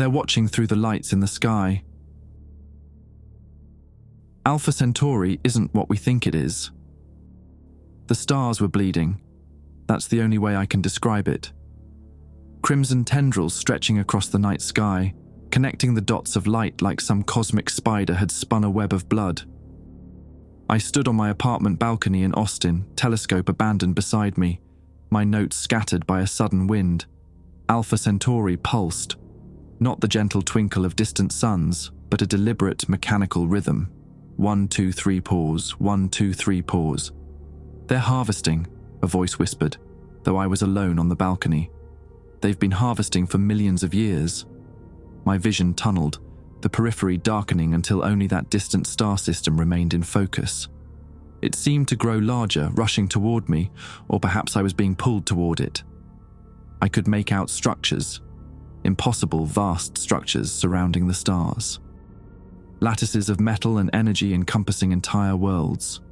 They're watching through the lights in the sky. Alpha Centauri isn't what we think it is. The stars were bleeding. That's the only way I can describe it. Crimson tendrils stretching across the night sky, connecting the dots of light like some cosmic spider had spun a web of blood. I stood on my apartment balcony in Austin, telescope abandoned beside me, my notes scattered by a sudden wind. Alpha Centauri pulsed, not the gentle twinkle of distant suns, but a deliberate mechanical rhythm. 1, 2, 3, pause, 1, 2, 3, pause. They're harvesting, a voice whispered, though I was alone on the balcony. They've been harvesting for millions of years. My vision tunneled, the periphery darkening until only that distant star system remained in focus. It seemed to grow larger, rushing toward me, or perhaps I was being pulled toward it. I could make out structures, impossible, vast structures surrounding the stars. Lattices of metal and energy encompassing entire worlds.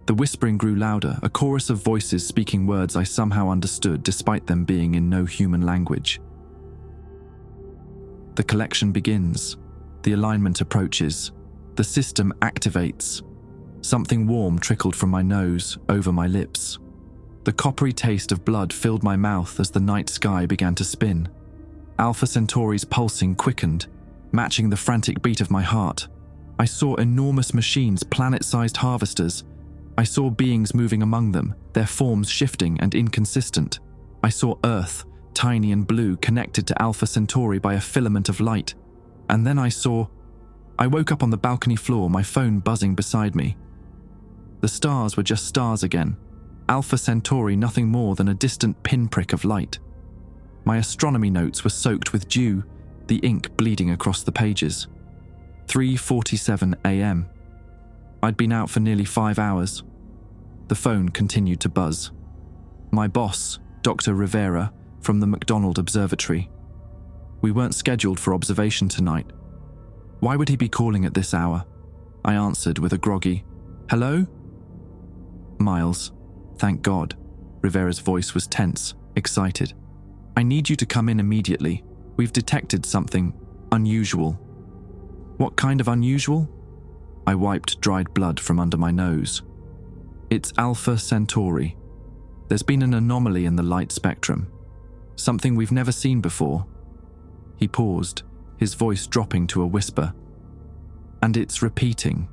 The whispering grew louder, a chorus of voices speaking words I somehow understood despite them being in no human language. The collection begins. The alignment approaches. The system activates. Something warm trickled from my nose, over my lips. The coppery taste of blood filled my mouth as the night sky began to spin. Alpha Centauri's pulsing quickened, matching the frantic beat of my heart. I saw enormous machines, planet-sized harvesters. I saw beings moving among them, their forms shifting and inconsistent. I saw Earth, tiny and blue, connected to Alpha Centauri by a filament of light. And then I woke up on the balcony floor, my phone buzzing beside me. The stars were just stars again. Alpha Centauri nothing more than a distant pinprick of light. My astronomy notes were soaked with dew, the ink bleeding across the pages. 3:47 a.m. I'd been out for nearly 5 hours. The phone continued to buzz. My boss, Dr. Rivera, from the McDonald Observatory. We weren't scheduled for observation tonight. Why would he be calling at this hour? I answered with a groggy, "Hello?" "Miles, thank God." Rivera's voice was tense, excited. "I need you to come in immediately. We've detected something unusual." "What kind of unusual?" I wiped dried blood from under my nose. "It's Alpha Centauri. There's been an anomaly in the light spectrum. Something we've never seen before." He paused, his voice dropping to a whisper. "And it's repeating,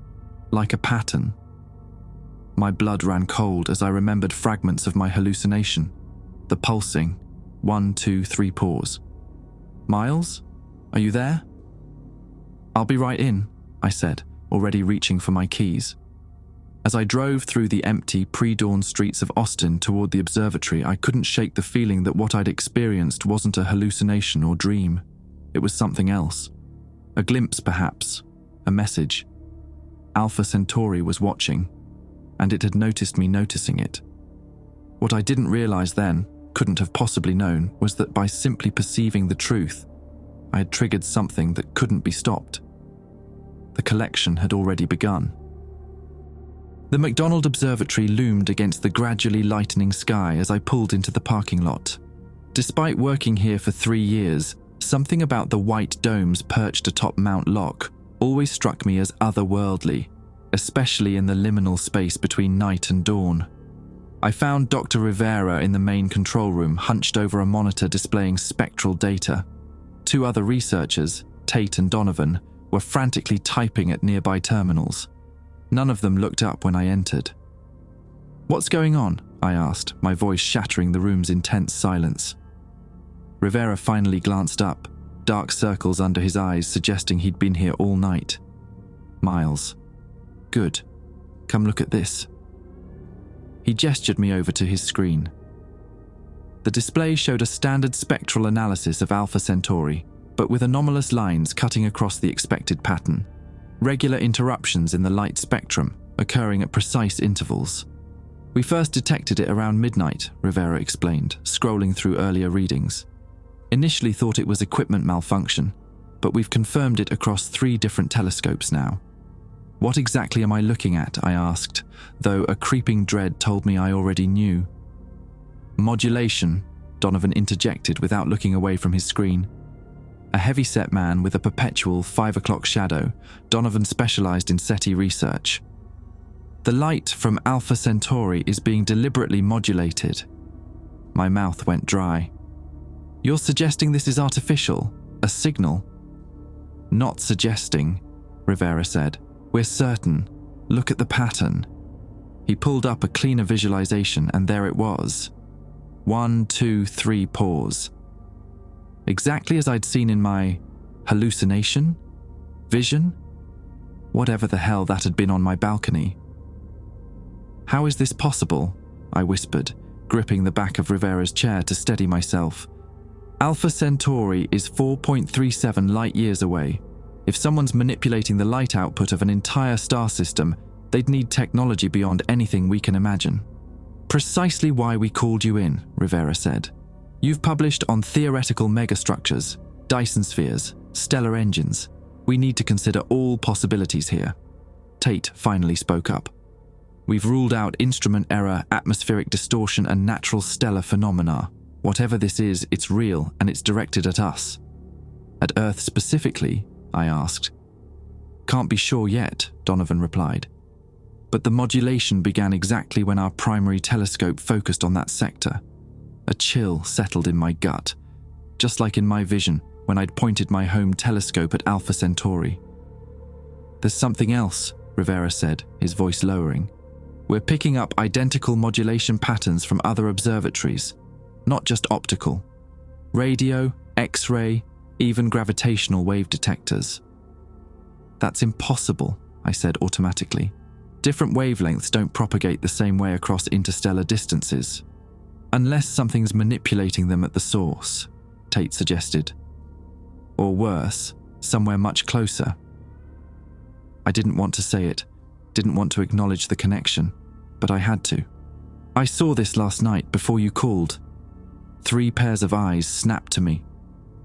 like a pattern." My blood ran cold as I remembered fragments of my hallucination. The pulsing, 1, 2, 3, pause. "Miles, are you there?" "I'll be right in," I said, already reaching for my keys. As I drove through the empty, pre-dawn streets of Austin toward the observatory, I couldn't shake the feeling that what I'd experienced wasn't a hallucination or dream. It was something else. A glimpse, perhaps. A message. Alpha Centauri was watching, and it had noticed me noticing it. What I didn't realize then, couldn't have possibly known, was that by simply perceiving the truth, I had triggered something that couldn't be stopped. The collection had already begun. The McDonald Observatory loomed against the gradually lightening sky as I pulled into the parking lot. Despite working here for 3 years, something about the white domes perched atop Mount Locke always struck me as otherworldly, especially in the liminal space between night and dawn. I found Dr. Rivera in the main control room, hunched over a monitor displaying spectral data. 2 other researchers, Tate and Donovan, were frantically typing at nearby terminals. None of them looked up when I entered. "What's going on?" I asked, my voice shattering the room's intense silence. Rivera finally glanced up, dark circles under his eyes suggesting he'd been here all night. "Miles. Good. Come look at this." He gestured me over to his screen. The display showed a standard spectral analysis of Alpha Centauri, but with anomalous lines cutting across the expected pattern. Regular interruptions in the light spectrum, occurring at precise intervals. "We first detected it around midnight," Rivera explained, scrolling through earlier readings. "Initially thought it was equipment malfunction, but we've confirmed it across 3 different telescopes now." "What exactly am I looking at?" I asked, though a creeping dread told me I already knew. "Modulation," Donovan interjected without looking away from his screen. A heavy-set man with a perpetual 5 o'clock shadow. Donovan specialized in SETI research. The light from Alpha Centauri is being deliberately modulated. My mouth went dry. You're suggesting this is artificial? A signal? Not suggesting, Rivera said. We're certain. Look at the pattern. He pulled up a cleaner visualization, and there it was. 1, 2, 3 pause. Exactly as I'd seen in my hallucination? Vision? Whatever the hell that had been on my balcony. How is this possible? I whispered, gripping the back of Rivera's chair to steady myself. Alpha Centauri is 4.37 light-years away. If someone's manipulating the light output of an entire star system, they'd need technology beyond anything we can imagine. Precisely why we called you in, Rivera said. You've published on theoretical megastructures, Dyson spheres, stellar engines. We need to consider all possibilities here. Tate finally spoke up. We've ruled out instrument error, atmospheric distortion, and natural stellar phenomena. Whatever this is, it's real and it's directed at us. At Earth specifically? I asked. Can't be sure yet, Donovan replied. But the modulation began exactly when our primary telescope focused on that sector. A chill settled in my gut, just like in my vision when I'd pointed my home telescope at Alpha Centauri. There's something else, Rivera said, his voice lowering. We're picking up identical modulation patterns from other observatories, not just optical. Radio, X-ray, even gravitational wave detectors. That's impossible, I said automatically. Different wavelengths don't propagate the same way across interstellar distances. Unless something's manipulating them at the source, Tate suggested. Or worse, somewhere much closer. I didn't want to say it, didn't want to acknowledge the connection, but I had to. I saw this last night before you called. 3 pairs of eyes snapped to me.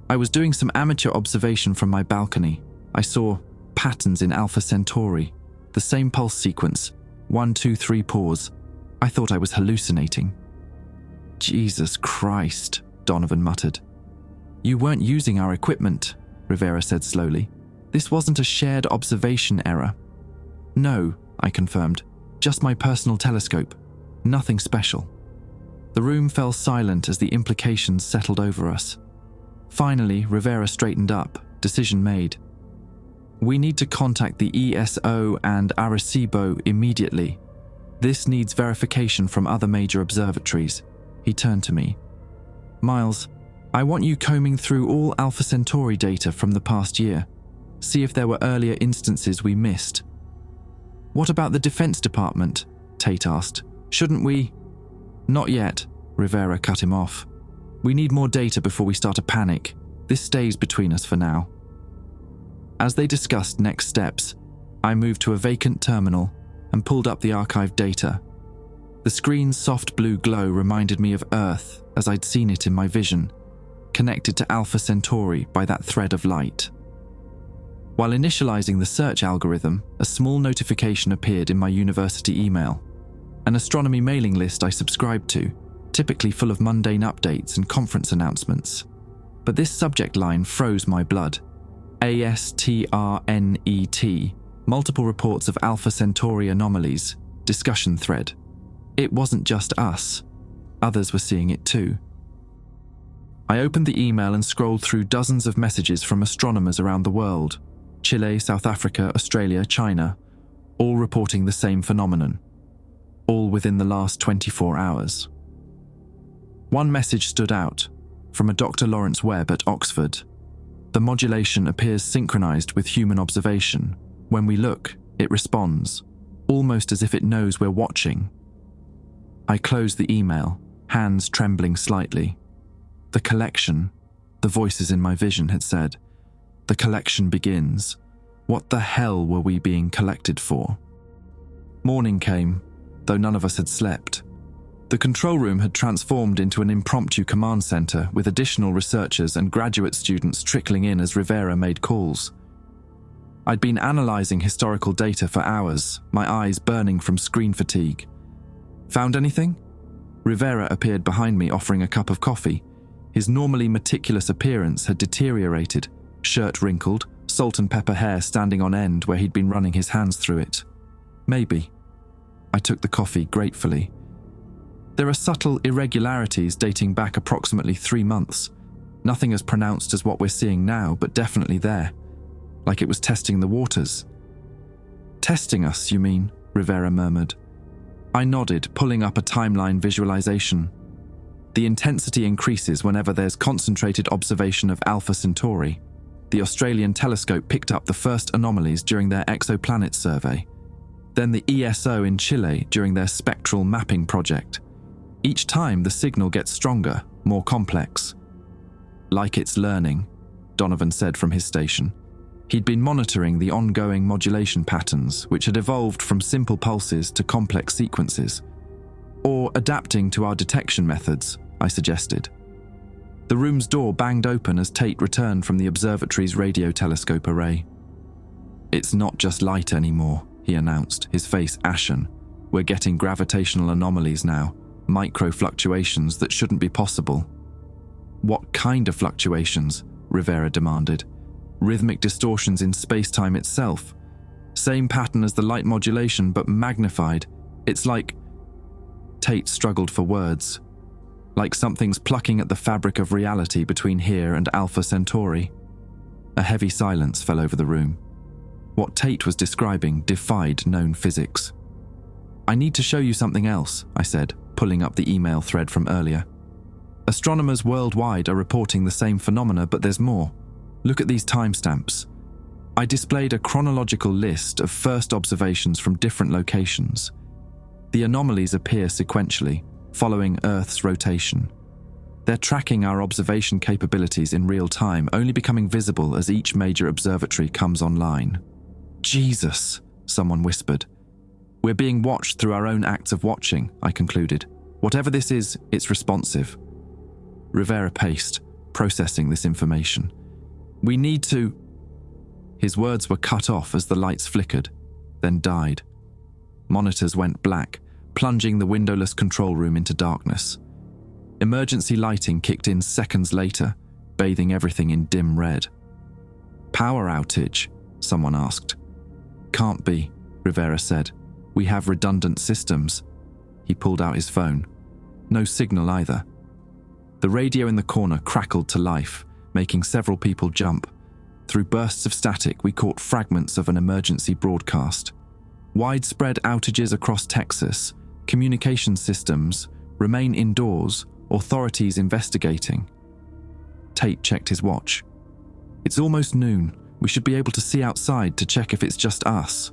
I was doing some amateur observation from my balcony. I saw patterns in Alpha Centauri, the same pulse sequence, 1, 2, 3 pause. I thought I was hallucinating. Jesus Christ, Donovan muttered. You weren't using our equipment, Rivera said slowly. This wasn't a shared observation error. No, I confirmed. Just my personal telescope. Nothing special. The room fell silent as the implications settled over us. Finally, Rivera straightened up, decision made. We need to contact the ESO and Arecibo immediately. This needs verification from other major observatories. He turned to me. Miles, I want you combing through all Alpha Centauri data from the past year. See if there were earlier instances we missed. What about the Defense Department? Tate asked. Shouldn't we? Not yet, Rivera cut him off. We need more data before we start to panic. This stays between us for now. As they discussed next steps, I moved to a vacant terminal and pulled up the archived data. The screen's soft blue glow reminded me of Earth as I'd seen it in my vision, connected to Alpha Centauri by that thread of light. While initializing the search algorithm, a small notification appeared in my university email, an astronomy mailing list I subscribed to, typically full of mundane updates and conference announcements. But this subject line froze my blood. ASTRNET, multiple reports of Alpha Centauri anomalies, discussion thread. It wasn't just us. Others were seeing it too. I opened the email and scrolled through dozens of messages from astronomers around the world. Chile, South Africa, Australia, China, all reporting the same phenomenon. All within the last 24 hours. One message stood out, from a Dr. Lawrence Webb at Oxford. The modulation appears synchronized with human observation. When we look, it responds, almost as if it knows we're watching. I closed the email, hands trembling slightly. The collection, the voices in my vision had said. The collection begins. What the hell were we being collected for? Morning came, though none of us had slept. The control room had transformed into an impromptu command center with additional researchers and graduate students trickling in as Rivera made calls. I'd been analyzing historical data for hours, my eyes burning from screen fatigue. Found anything? Rivera appeared behind me offering a cup of coffee. His normally meticulous appearance had deteriorated, shirt wrinkled, salt and pepper hair standing on end where he'd been running his hands through it. Maybe. I took the coffee gratefully. There are subtle irregularities dating back approximately 3 months. Nothing as pronounced as what we're seeing now, but definitely there. Like it was testing the waters. Testing us, you mean? Rivera murmured. I nodded, pulling up a timeline visualization. The intensity increases whenever there's concentrated observation of Alpha Centauri. The Australian telescope picked up the first anomalies during their exoplanet survey. Then the ESO in Chile during their spectral mapping project. Each time the signal gets stronger, more complex. Like it's learning, Donovan said from his station. He'd been monitoring the ongoing modulation patterns, which had evolved from simple pulses to complex sequences. Or adapting to our detection methods, I suggested. The room's door banged open as Tate returned from the observatory's radio telescope array. It's not just light anymore, he announced, his face ashen. We're getting gravitational anomalies now, micro fluctuations that shouldn't be possible. What kind of fluctuations? Rivera demanded. Rhythmic distortions in space-time itself. Same pattern as the light modulation, but magnified. It's like... Tate struggled for words. Like something's plucking at the fabric of reality between here and Alpha Centauri. A heavy silence fell over the room. What Tate was describing defied known physics. I need to show you something else, I said, pulling up the email thread from earlier. Astronomers worldwide are reporting the same phenomena, but there's more. Look at these timestamps. I displayed a chronological list of first observations from different locations. The anomalies appear sequentially, following Earth's rotation. They're tracking our observation capabilities in real time, only becoming visible as each major observatory comes online. Jesus, someone whispered. We're being watched through our own acts of watching, I concluded. Whatever this is, it's responsive. Rivera paced, processing this information. We need to... His words were cut off as the lights flickered, then died. Monitors went black, plunging the windowless control room into darkness. Emergency lighting kicked in seconds later, bathing everything in dim red. Power outage? Someone asked. Can't be, Rivera said. We have redundant systems. He pulled out his phone. No signal either. The radio in the corner crackled to life, making several people jump. Through bursts of static, we caught fragments of an emergency broadcast. Widespread outages across Texas, communication systems, remain indoors, authorities investigating. Tate checked his watch. It's almost noon. We should be able to see outside to check if it's just us.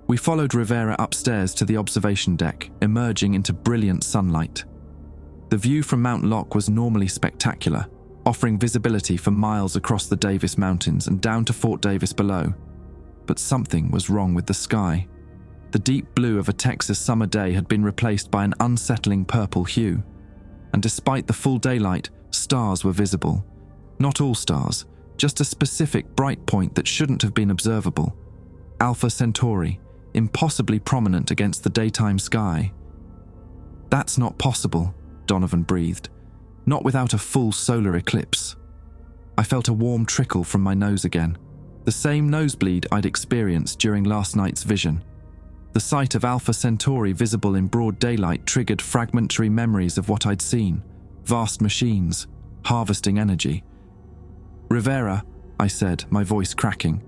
We followed Rivera upstairs to the observation deck, emerging into brilliant sunlight. The view from Mount Locke was normally spectacular, offering visibility for miles across the Davis Mountains and down to Fort Davis below. But something was wrong with the sky. The deep blue of a Texas summer day had been replaced by an unsettling purple hue. And despite the full daylight, stars were visible. Not all stars, just a specific bright point that shouldn't have been observable. Alpha Centauri, impossibly prominent against the daytime sky. That's not possible, Donovan breathed. Not without a full solar eclipse. I felt a warm trickle from my nose again, the same nosebleed I'd experienced during last night's vision. The sight of Alpha Centauri visible in broad daylight triggered fragmentary memories of what I'd seen, vast machines, harvesting energy. Rivera, I said, my voice cracking.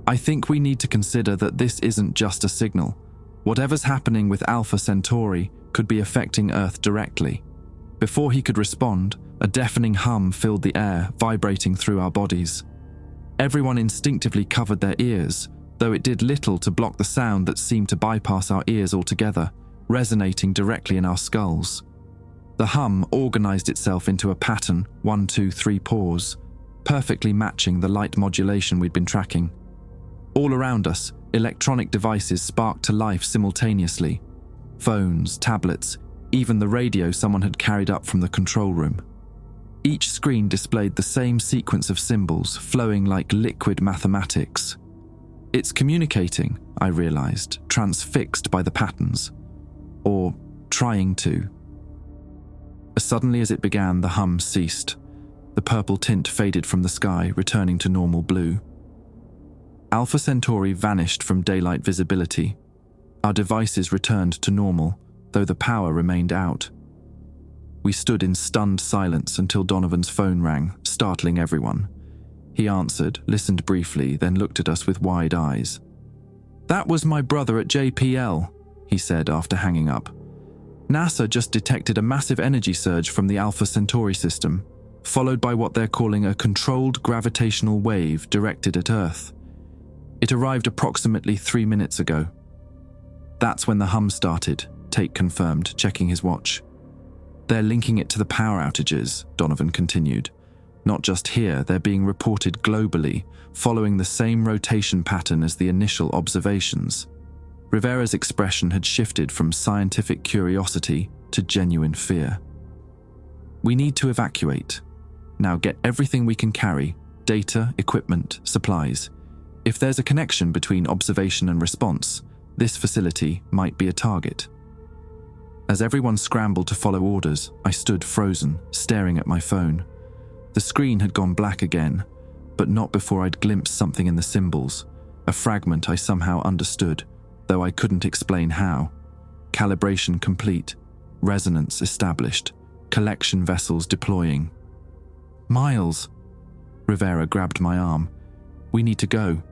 I think we need to consider that this isn't just a signal. Whatever's happening with Alpha Centauri could be affecting Earth directly. Before he could respond, a deafening hum filled the air, vibrating through our bodies. Everyone instinctively covered their ears, though it did little to block the sound that seemed to bypass our ears altogether, resonating directly in our skulls. The hum organized itself into a pattern, 1, 2, 3 pause, perfectly matching the light modulation we'd been tracking. All around us, electronic devices sparked to life simultaneously. Phones, tablets, even the radio someone had carried up from the control room. Each screen displayed the same sequence of symbols, flowing like liquid mathematics. It's communicating, I realized, transfixed by the patterns. Or trying to. As suddenly as it began, the hum ceased. The The purple tint faded from the sky, returning to normal blue. Alpha Centauri vanished from daylight visibility. Our devices returned to normal, though the power remained out. We stood in stunned silence until Donovan's phone rang, startling everyone. He answered, listened briefly, then looked at us with wide eyes. "That was my brother at JPL," he said after hanging up. "NASA just detected a massive energy surge from the Alpha Centauri system, followed by what they're calling a controlled gravitational wave directed at Earth. It arrived approximately 3 minutes ago." "That's when the hum started," Tate confirmed, checking his watch. "They're linking it to the power outages," Donovan continued. "Not just here, they're being reported globally, following the same rotation pattern as the initial observations." Rivera's expression had shifted from scientific curiosity to genuine fear. "We need to evacuate. Now get everything we can carry, data, equipment, supplies. If there's a connection between observation and response, this facility might be a target." As everyone scrambled to follow orders, I stood frozen, staring at my phone. The screen had gone black again, but not before I'd glimpsed something in the symbols, a fragment I somehow understood, though I couldn't explain how. Calibration complete, resonance established, collection vessels deploying. "Miles!" Rivera grabbed my arm. "We need to go."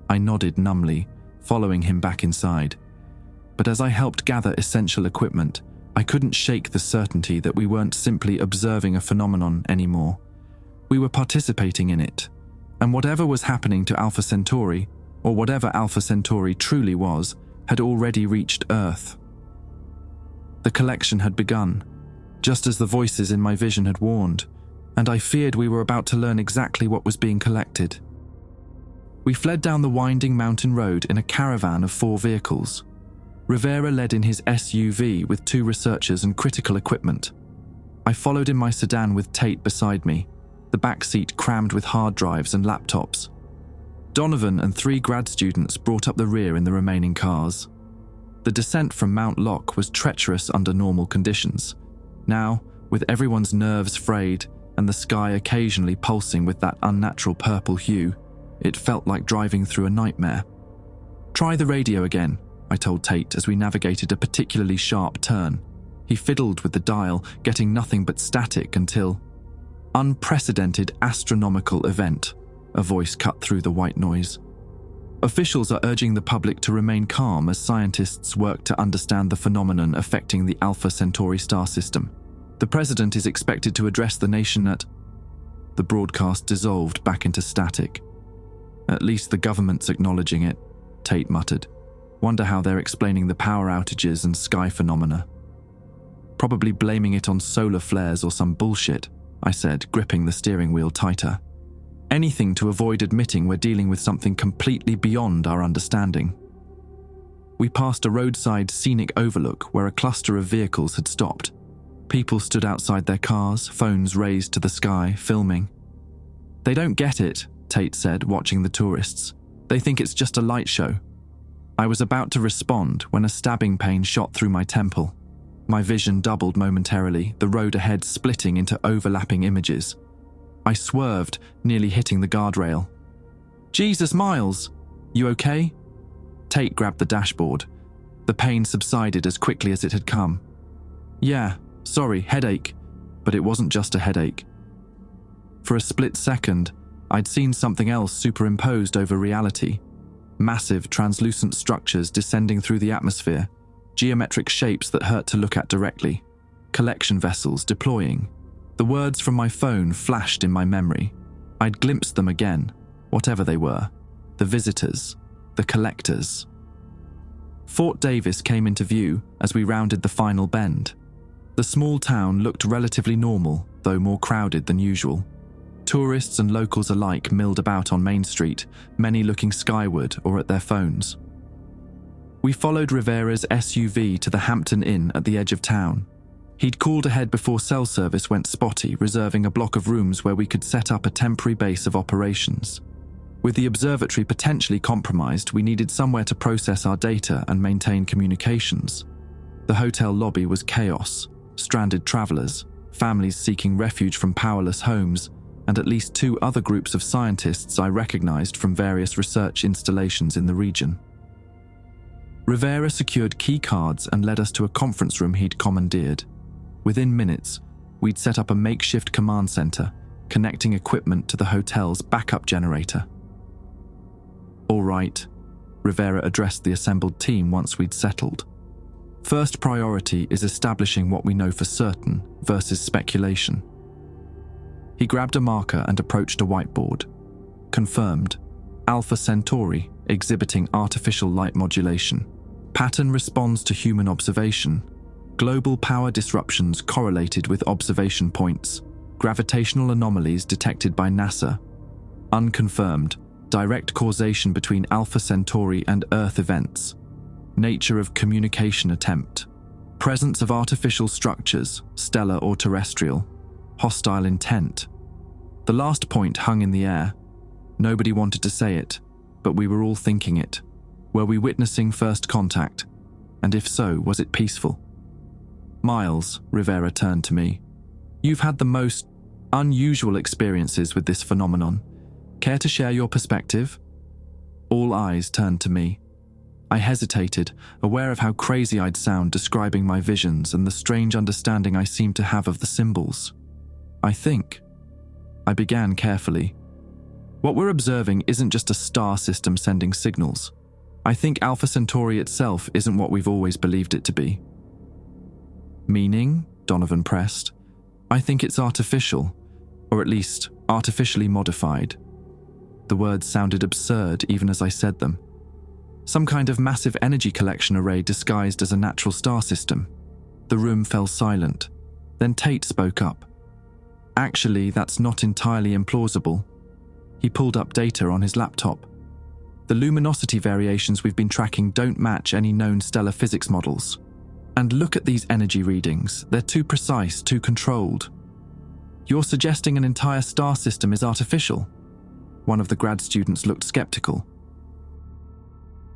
I nodded numbly, following him back inside. But as I helped gather essential equipment, I couldn't shake the certainty that we weren't simply observing a phenomenon anymore. We were participating in it, and whatever was happening to Alpha Centauri, or whatever Alpha Centauri truly was, had already reached Earth. The collection had begun, just as the voices in my vision had warned, and I feared we were about to learn exactly what was being collected. We fled down the winding mountain road in a caravan of 4 vehicles. Rivera led in his SUV with 2 researchers and critical equipment. I followed in my sedan with Tate beside me, the back seat crammed with hard drives and laptops. Donovan and 3 grad students brought up the rear in the remaining cars. The descent from Mount Locke was treacherous under normal conditions. Now, with everyone's nerves frayed and the sky occasionally pulsing with that unnatural purple hue, it felt like driving through a nightmare. "Try the radio again," I told Tate as we navigated a particularly sharp turn. He fiddled with the dial, getting nothing but static until... "Unprecedented astronomical event," a voice cut through the white noise. "Officials are urging the public to remain calm as scientists work to understand the phenomenon affecting the Alpha Centauri star system. The president is expected to address the nation at..." The broadcast dissolved back into static. "At least the government's acknowledging it," Tate muttered. "Wonder how they're explaining the power outages and sky phenomena." "Probably blaming it on solar flares or some bullshit," I said, gripping the steering wheel tighter. "Anything to avoid admitting we're dealing with something completely beyond our understanding." We passed a roadside scenic overlook where a cluster of vehicles had stopped. People stood outside their cars, phones raised to the sky, filming. "They don't get it," Tate said, watching the tourists. "They think it's just a light show." I was about to respond when a stabbing pain shot through my temple. My vision doubled momentarily, the road ahead splitting into overlapping images. I swerved, nearly hitting the guardrail. "Jesus, Miles! You okay?" Tate grabbed the dashboard. The pain subsided as quickly as it had come. "Yeah, sorry, headache." But it wasn't just a headache. For a split second, I'd seen something else superimposed over reality. Massive, translucent structures descending through the atmosphere, geometric shapes that hurt to look at directly, collection vessels deploying. The words from my phone flashed in my memory. I'd glimpsed them again, whatever they were. The visitors, the collectors. Fort Davis came into view as we rounded the final bend. The small town looked relatively normal, though more crowded than usual. Tourists and locals alike milled about on Main Street, many looking skyward or at their phones. We followed Rivera's SUV to the Hampton Inn at the edge of town. He'd called ahead before cell service went spotty, reserving a block of rooms where we could set up a temporary base of operations. With the observatory potentially compromised, we needed somewhere to process our data and maintain communications. The hotel lobby was chaos, stranded travelers, families seeking refuge from powerless homes, and at least 2 other groups of scientists I recognized from various research installations in the region. Rivera secured key cards and led us to a conference room he'd commandeered. Within minutes, we'd set up a makeshift command center, connecting equipment to the hotel's backup generator. "All right," Rivera addressed the assembled team once we'd settled. "First priority is establishing what we know for certain versus speculation." He grabbed a marker and approached a whiteboard. Confirmed. Alpha Centauri exhibiting artificial light modulation. Pattern responds to human observation. Global power disruptions correlated with observation points. Gravitational anomalies detected by NASA. Unconfirmed. Direct causation between Alpha Centauri and Earth events. Nature of communication attempt. Presence of artificial structures, stellar or terrestrial. Hostile intent. The last point hung in the air. Nobody wanted to say it, but we were all thinking it. Were we witnessing first contact? And if so, was it peaceful? "Miles," Rivera turned to me. "You've had the most unusual experiences with this phenomenon. Care to share your perspective?" All eyes turned to me. I hesitated, aware of how crazy I'd sound describing my visions and the strange understanding I seemed to have of the symbols. I began carefully. "What we're observing isn't just a star system sending signals. I think Alpha Centauri itself isn't what we've always believed it to be." "Meaning?" Donovan pressed. "I think it's artificial, or at least artificially modified." The words sounded absurd even as I said them. Some kind of massive energy collection array disguised as a natural star system. The room fell silent. Then Tate spoke up. "Actually, that's not entirely implausible." He pulled up data on his laptop. "The luminosity variations we've been tracking don't match any known stellar physics models. And look at these energy readings. They're too precise, too controlled." "You're suggesting an entire star system is artificial?" One of the grad students looked skeptical.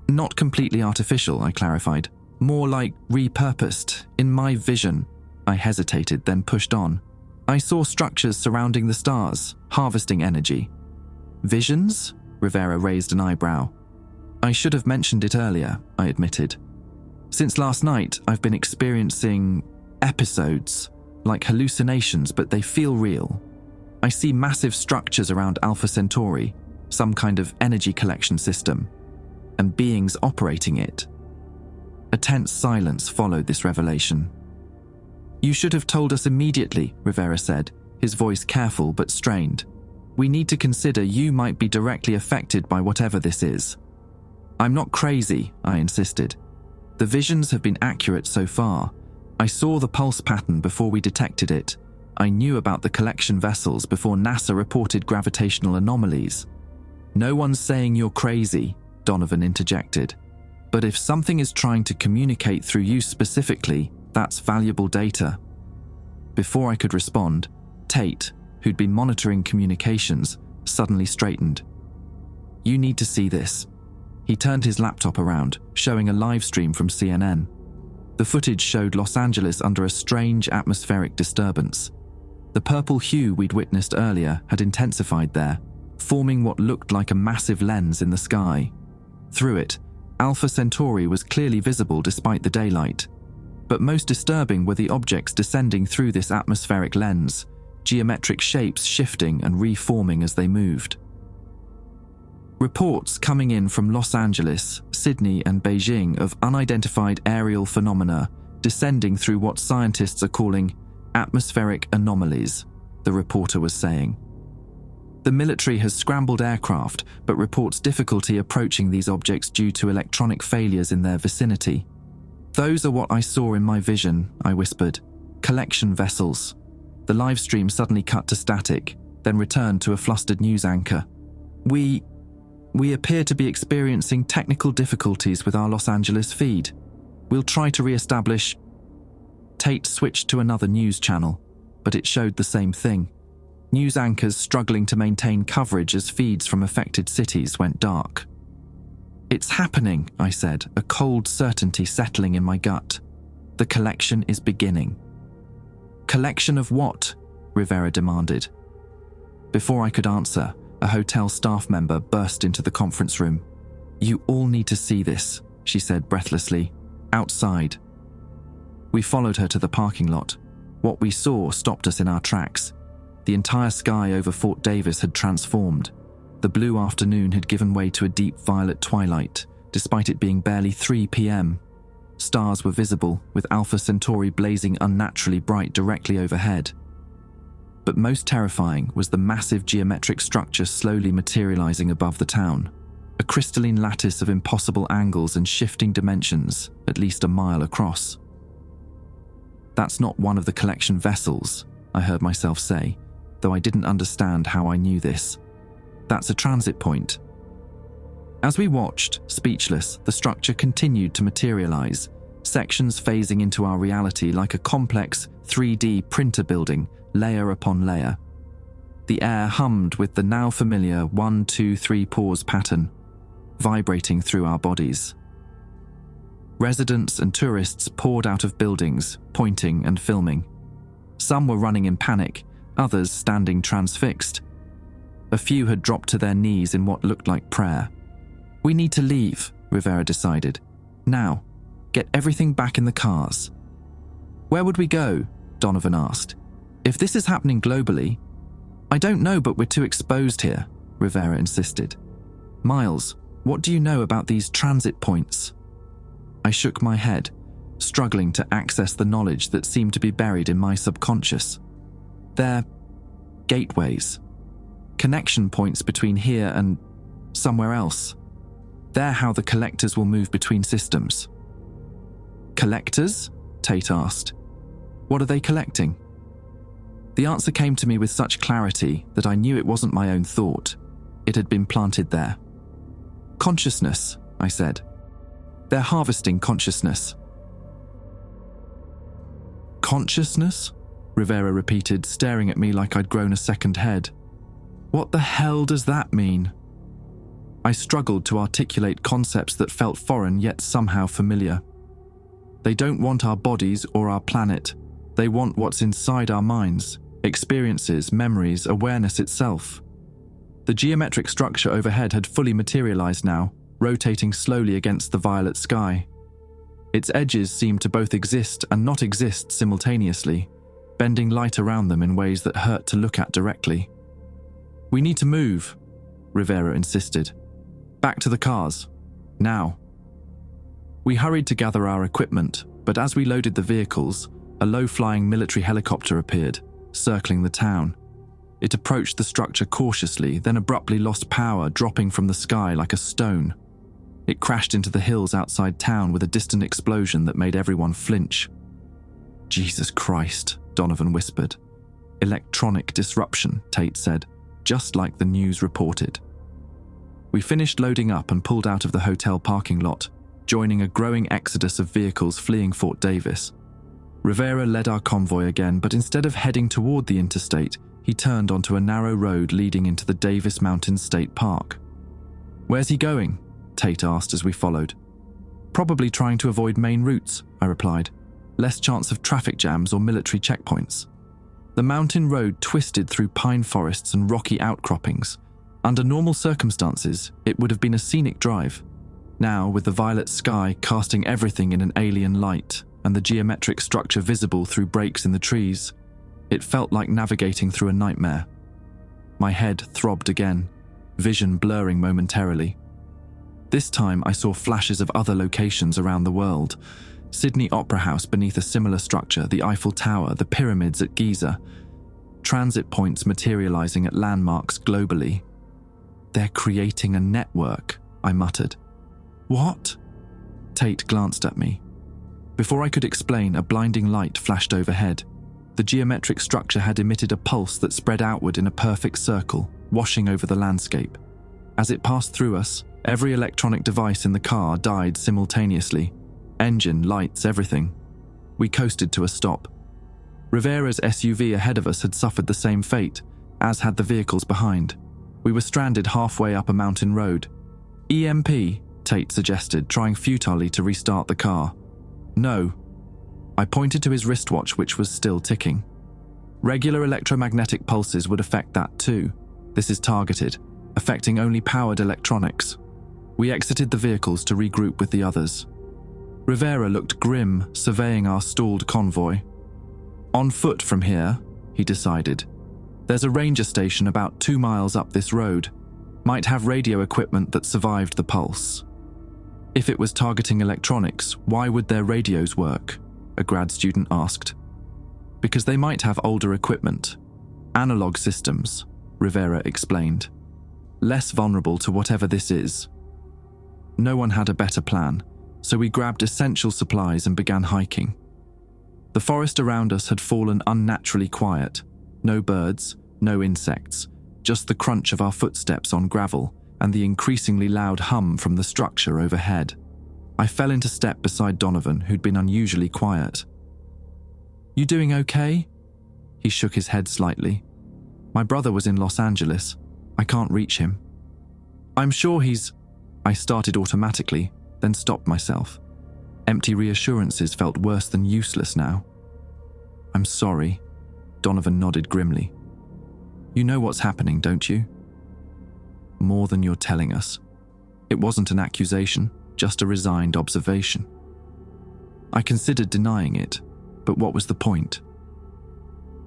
"Not completely artificial," I clarified. "More like repurposed. In my vision." I hesitated, then pushed on. "I saw structures surrounding the stars, harvesting energy." "Visions?" Rivera raised an eyebrow. "I should have mentioned it earlier," I admitted. "Since last night, I've been experiencing episodes, like hallucinations, but they feel real. I see massive structures around Alpha Centauri, some kind of energy collection system, and beings operating it." A tense silence followed this revelation. "You should have told us immediately," Rivera said, his voice careful but strained. "We need to consider you might be directly affected by whatever this is." "I'm not crazy," I insisted. "The visions have been accurate so far. I saw the pulse pattern before we detected it. I knew about the collection vessels before NASA reported gravitational anomalies." "No one's saying you're crazy," Donovan interjected. "But if something is trying to communicate through you specifically, that's valuable data." Before I could respond, Tate, who'd been monitoring communications, suddenly straightened. "You need to see this." He turned his laptop around, showing a live stream from CNN. The footage showed Los Angeles under a strange atmospheric disturbance. The purple hue we'd witnessed earlier had intensified there, forming what looked like a massive lens in the sky. Through it, Alpha Centauri was clearly visible despite the daylight. But most disturbing were the objects descending through this atmospheric lens, geometric shapes shifting and reforming as they moved. Reports coming in from Los Angeles, Sydney and Beijing of unidentified aerial phenomena descending through what scientists are calling atmospheric anomalies, the reporter was saying. The military has scrambled aircraft, but reports difficulty approaching these objects due to electronic failures in their vicinity. "Those are what I saw in my vision," I whispered. "Collection vessels." The live stream suddenly cut to static, then returned to a flustered news anchor. We appear to be experiencing technical difficulties with our Los Angeles feed. We'll try to re-establish." Tate switched to another news channel, but it showed the same thing. News anchors struggling to maintain coverage as feeds from affected cities went dark. "It's happening," I said, a cold certainty settling in my gut. "The collection is beginning." "Collection of what?" Rivera demanded. Before I could answer, a hotel staff member burst into the conference room. "You all need to see this," she said breathlessly. "Outside." We followed her to the parking lot. What we saw stopped us in our tracks. The entire sky over Fort Davis had transformed. The blue afternoon had given way to a deep violet twilight, despite it being barely 3 p.m. Stars were visible, with Alpha Centauri blazing unnaturally bright directly overhead. But most terrifying was the massive geometric structure slowly materializing above the town. A crystalline lattice of impossible angles and shifting dimensions, at least a mile across. "That's not one of the collection vessels," I heard myself say, though I didn't understand how I knew this. "That's a transit point." As we watched, speechless, the structure continued to materialize, sections phasing into our reality like a complex 3D printer building, layer upon layer. The air hummed with the now familiar 1, 2, 3 pause pattern, vibrating through our bodies. Residents and tourists poured out of buildings, pointing and filming. Some were running in panic, others standing transfixed. A few had dropped to their knees in what looked like prayer. "We need to leave," Rivera decided. "Now, get everything back in the cars." "Where would we go?" Donovan asked. "If this is happening globally..." "I don't know, but we're too exposed here," Rivera insisted. "Miles, what do you know about these transit points?" I shook my head, struggling to access the knowledge that seemed to be buried in my subconscious. "They're gateways. Connection points between here and somewhere else. They're how the collectors will move between systems." "Collectors?" Tate asked. "What are they collecting?" The answer came to me with such clarity that I knew it wasn't my own thought. It had been planted there. "Consciousness," I said. "They're harvesting consciousness." "Consciousness?" Rivera repeated, staring at me like I'd grown a second head. "What the hell does that mean?" I struggled to articulate concepts that felt foreign yet somehow familiar. "They don't want our bodies or our planet. They want what's inside our minds, experiences, memories, awareness itself." The geometric structure overhead had fully materialized now, rotating slowly against the violet sky. Its edges seemed to both exist and not exist simultaneously, bending light around them in ways that hurt to look at directly. "We need to move," Rivera insisted. "Back to the cars. Now." We hurried to gather our equipment, but as we loaded the vehicles, a low-flying military helicopter appeared, circling the town. It approached the structure cautiously, then abruptly lost power, dropping from the sky like a stone. It crashed into the hills outside town with a distant explosion that made everyone flinch. "Jesus Christ," Donovan whispered. "Electronic disruption," Tate said, just like the news reported. We finished loading up and pulled out of the hotel parking lot, joining a growing exodus of vehicles fleeing Fort Davis. Rivera led our convoy again, but instead of heading toward the interstate, he turned onto a narrow road leading into the Davis Mountain State Park. "Where's he going?" Tate asked as we followed. "Probably trying to avoid main routes," I replied. "Less chance of traffic jams or military checkpoints." The mountain road twisted through pine forests and rocky outcroppings. Under normal circumstances, it would have been a scenic drive. Now, with the violet sky casting everything in an alien light and the geometric structure visible through breaks in the trees, it felt like navigating through a nightmare. My head throbbed again, vision blurring momentarily. This time I saw flashes of other locations around the world. Sydney Opera House beneath a similar structure, the Eiffel Tower, the pyramids at Giza. Transit points materializing at landmarks globally. "They're creating a network," I muttered. "What?" Tate glanced at me. Before I could explain, a blinding light flashed overhead. The geometric structure had emitted a pulse that spread outward in a perfect circle, washing over the landscape. As it passed through us, every electronic device in the car died simultaneously. Engine, lights, everything. We coasted to a stop. Rivera's SUV ahead of us had suffered the same fate, as had the vehicles behind. We were stranded halfway up a mountain road. "EMP," Tate suggested, trying futilely to restart the car. "No." I pointed to his wristwatch, which was still ticking. "Regular electromagnetic pulses would affect that too," This is targeted, affecting only powered electronics. We exited the vehicles to regroup with the others. Rivera looked grim, surveying our stalled convoy. On foot from here, he decided. There's a ranger station about 2 miles up this road. Might have radio equipment that survived the pulse. If it was targeting electronics, why would their radios work? A grad student asked. Because they might have older equipment. Analog systems, Rivera explained. Less vulnerable to whatever this is. No one had a better plan, so we grabbed essential supplies and began hiking. The forest around us had fallen unnaturally quiet. No birds, no insects, just the crunch of our footsteps on gravel and the increasingly loud hum from the structure overhead. I fell into step beside Donovan, who'd been unusually quiet. "You doing okay?" He shook his head slightly. "My brother was in Los Angeles. I can't reach him." "I'm sure he's—" I started automatically, then stopped myself. Empty reassurances felt worse than useless now. "I'm sorry," Donovan nodded grimly. "You know what's happening, don't you?" "More than you're telling us." It wasn't an accusation, just a resigned observation. I considered denying it, but what was the point?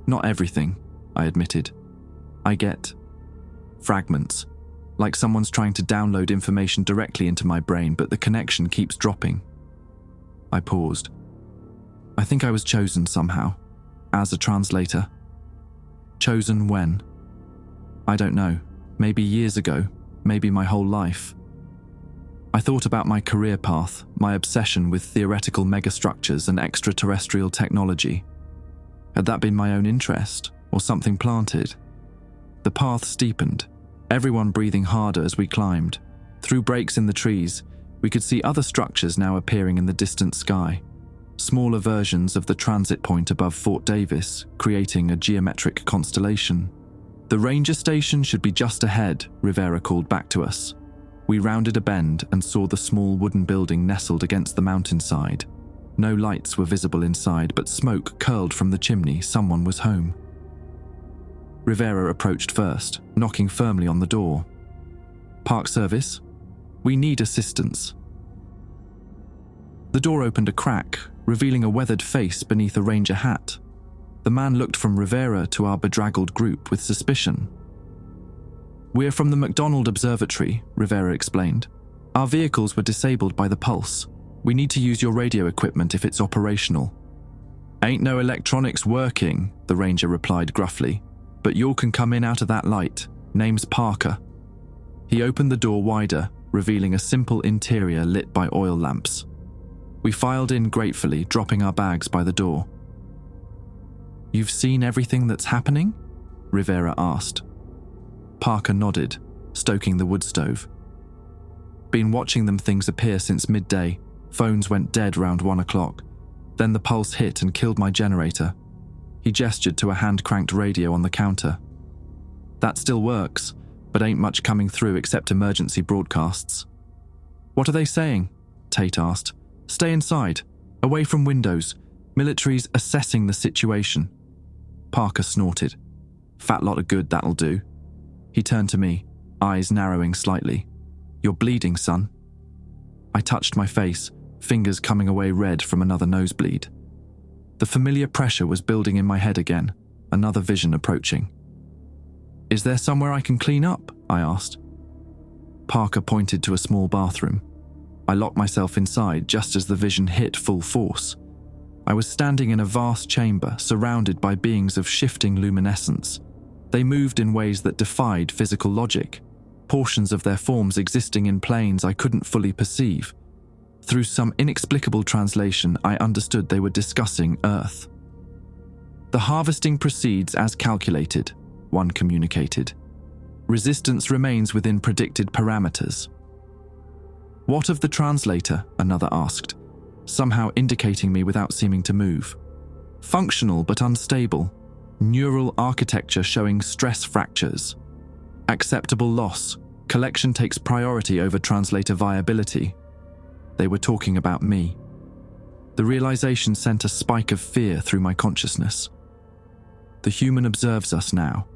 "Not everything," I admitted. "I get fragments, like someone's trying to download information directly into my brain, but the connection keeps dropping." I paused. "I think I was chosen somehow, as a translator." "Chosen when?" "I don't know. Maybe years ago, maybe my whole life." I thought about my career path, my obsession with theoretical megastructures and extraterrestrial technology. Had that been my own interest, or something planted? The path steepened, everyone breathing harder as we climbed. Through breaks in the trees, we could see other structures now appearing in the distant sky, smaller versions of the transit point above Fort Davis, creating a geometric constellation. "The ranger station should be just ahead," Rivera called back to us. We rounded a bend and saw the small wooden building nestled against the mountainside. No lights were visible inside, but smoke curled from the chimney. Someone was home. Rivera approached first, knocking firmly on the door. "Park service? We need assistance." The door opened a crack, revealing a weathered face beneath a ranger hat. The man looked from Rivera to our bedraggled group with suspicion. "We're from the McDonald Observatory," Rivera explained. "Our vehicles were disabled by the pulse. We need to use your radio equipment if it's operational." "Ain't no electronics working," the ranger replied gruffly. "But y'all can come in out of that light. Name's Parker." He opened the door wider, revealing a simple interior lit by oil lamps. We filed in gratefully, dropping our bags by the door. "You've seen everything that's happening?" Rivera asked. Parker nodded, stoking the wood stove. "Been watching them things appear since midday. Phones went dead round 1 o'clock. Then the pulse hit and killed my generator." He gestured to a hand-cranked radio on the counter. "That still works, but ain't much coming through except emergency broadcasts." "What are they saying?" Tate asked. "Stay inside, away from windows. Military's assessing the situation." Parker snorted. "Fat lot of good that'll do." He turned to me, eyes narrowing slightly. "You're bleeding, son." I touched my face, fingers coming away red from another nosebleed. The familiar pressure was building in my head again, another vision approaching. "Is there somewhere I can clean up?" I asked. Parker pointed to a small bathroom. I locked myself inside just as the vision hit full force. I was standing in a vast chamber surrounded by beings of shifting luminescence. They moved in ways that defied physical logic, portions of their forms existing in planes I couldn't fully perceive. Through some inexplicable translation, I understood they were discussing Earth. "The harvesting proceeds as calculated," one communicated. "Resistance remains within predicted parameters." "What of the translator?" another asked, somehow indicating me without seeming to move. "Functional but unstable. Neural architecture showing stress fractures. Acceptable loss. Collection takes priority over translator viability." They were talking about me. The realization sent a spike of fear through my consciousness. The human observes us now.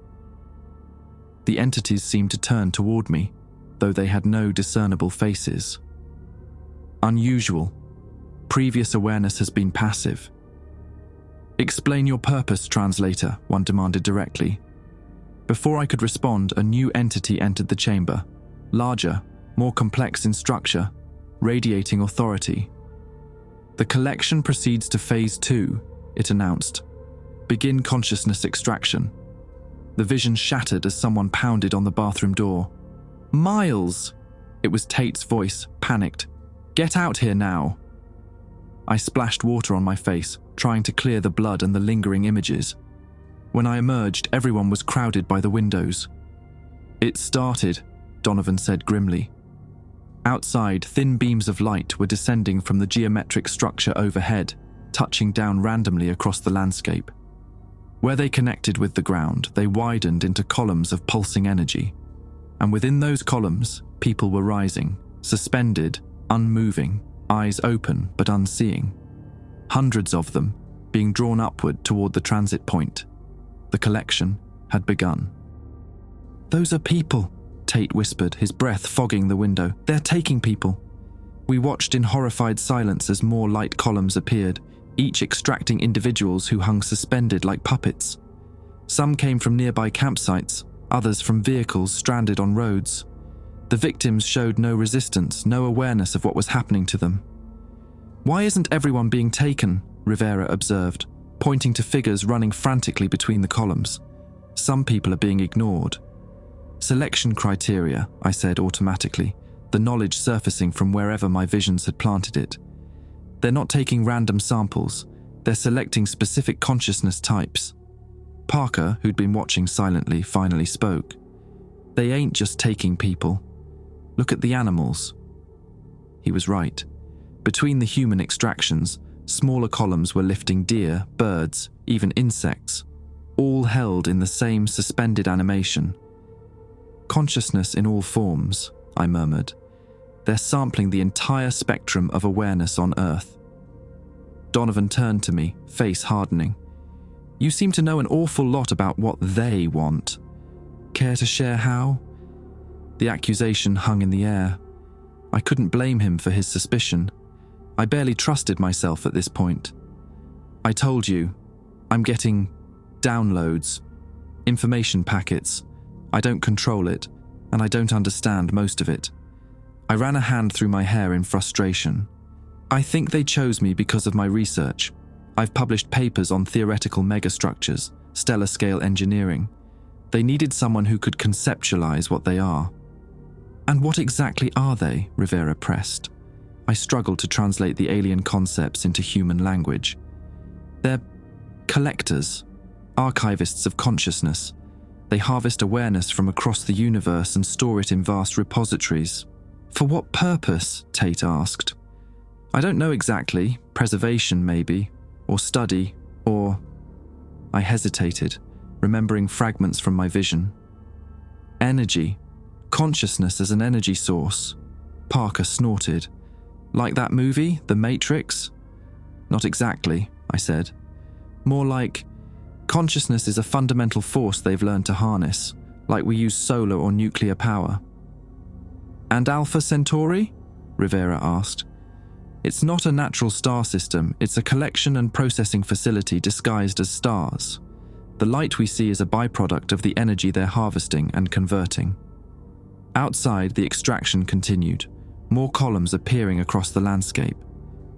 The entities seemed to turn toward me, though they had no discernible faces. Unusual. Previous awareness has been passive. "Explain your purpose, translator," one demanded directly. Before I could respond, a new entity entered the chamber, larger, more complex in structure, radiating authority. "The collection proceeds to phase 2, it announced. "Begin consciousness extraction." The vision shattered as someone pounded on the bathroom door. "Miles!" It was Tate's voice, panicked. "Get out here now!" I splashed water on my face, trying to clear the blood and the lingering images. When I emerged, everyone was crowded by the windows. "It started," Donovan said grimly. Outside, thin beams of light were descending from the geometric structure overhead, touching down randomly across the landscape. Where they connected with the ground, they widened into columns of pulsing energy. And within those columns, people were rising, suspended, unmoving, eyes open but unseeing. Hundreds of them, being drawn upward toward the transit point. The collection had begun. "Those are people," Tate whispered, his breath fogging the window. "They're taking people." We watched in horrified silence as more light columns appeared, each extracting individuals who hung suspended like puppets. Some came from nearby campsites, others from vehicles stranded on roads. The victims showed no resistance, no awareness of what was happening to them. "Why isn't everyone being taken?" Rivera observed, pointing to figures running frantically between the columns. "Some people are being ignored." "Selection criteria," I said automatically, the knowledge surfacing from wherever my visions had planted it. "They're not taking random samples, they're selecting specific consciousness types." Parker, who'd been watching silently, finally spoke. "They ain't just taking people. Look at the animals." He was right. Between the human extractions, smaller columns were lifting deer, birds, even insects, all held in the same suspended animation. "Consciousness in all forms," I murmured. "They're sampling the entire spectrum of awareness on Earth." Donovan turned to me, face hardening. "You seem to know an awful lot about what they want. Care to share how?" The accusation hung in the air. I couldn't blame him for his suspicion. I barely trusted myself at this point. "I told you, I'm getting downloads, information packets. I don't control it, and I don't understand most of it." I ran a hand through my hair in frustration. "I think they chose me because of my research. I've published papers on theoretical megastructures, stellar-scale engineering. They needed someone who could conceptualize what they are." "And what exactly are they?" Rivera pressed. I struggled to translate the alien concepts into human language. "They're collectors, archivists of consciousness. They harvest awareness from across the universe and store it in vast repositories." "For what purpose?" Tate asked. "I don't know exactly. Preservation, maybe. Or study, or..." I hesitated, remembering fragments from my vision. "Energy. Consciousness as an energy source." Parker snorted. "Like that movie, The Matrix?" "Not exactly," I said. "More like, consciousness is a fundamental force they've learned to harness, like we use solar or nuclear power." "And Alpha Centauri?" Rivera asked. "It's not a natural star system, it's a collection and processing facility disguised as stars. The light we see is a byproduct of the energy they're harvesting and converting." Outside, the extraction continued, more columns appearing across the landscape.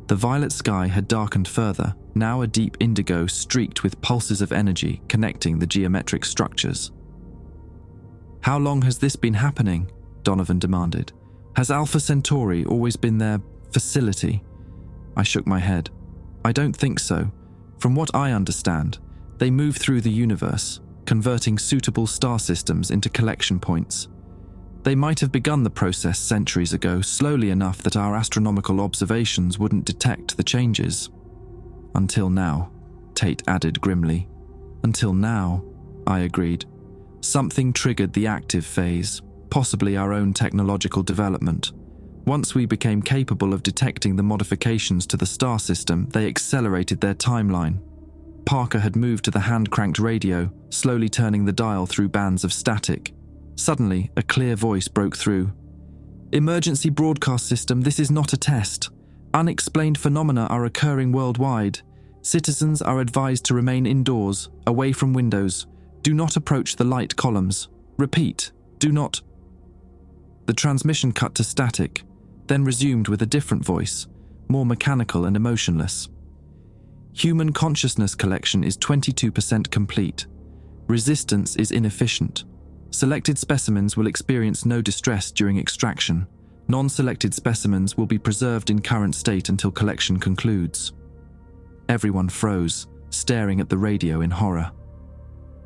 The violet sky had darkened further, now a deep indigo streaked with pulses of energy connecting the geometric structures. "How long has this been happening?" Donovan demanded. "Has Alpha Centauri always been their facility?" I shook my head. "I don't think so. From what I understand, they move through the universe, converting suitable star systems into collection points. They might have begun the process centuries ago, slowly enough that our astronomical observations wouldn't detect the changes. Until now," Tate added grimly. "Until now," I agreed. "Something triggered the active phase, possibly our own technological development. Once we became capable of detecting the modifications to the star system, they accelerated their timeline." Parker had moved to the hand-cranked radio, slowly turning the dial through bands of static. Suddenly, a clear voice broke through. "Emergency broadcast system, this is not a test. Unexplained phenomena are occurring worldwide. Citizens are advised to remain indoors, away from windows. Do not approach the light columns. Repeat, do not..." The transmission cut to static, then resumed with a different voice, more mechanical and emotionless. "Human consciousness collection is 22% complete. Resistance is inefficient. Selected specimens will experience no distress during extraction. Non-selected specimens will be preserved in current state until collection concludes." Everyone froze, staring at the radio in horror.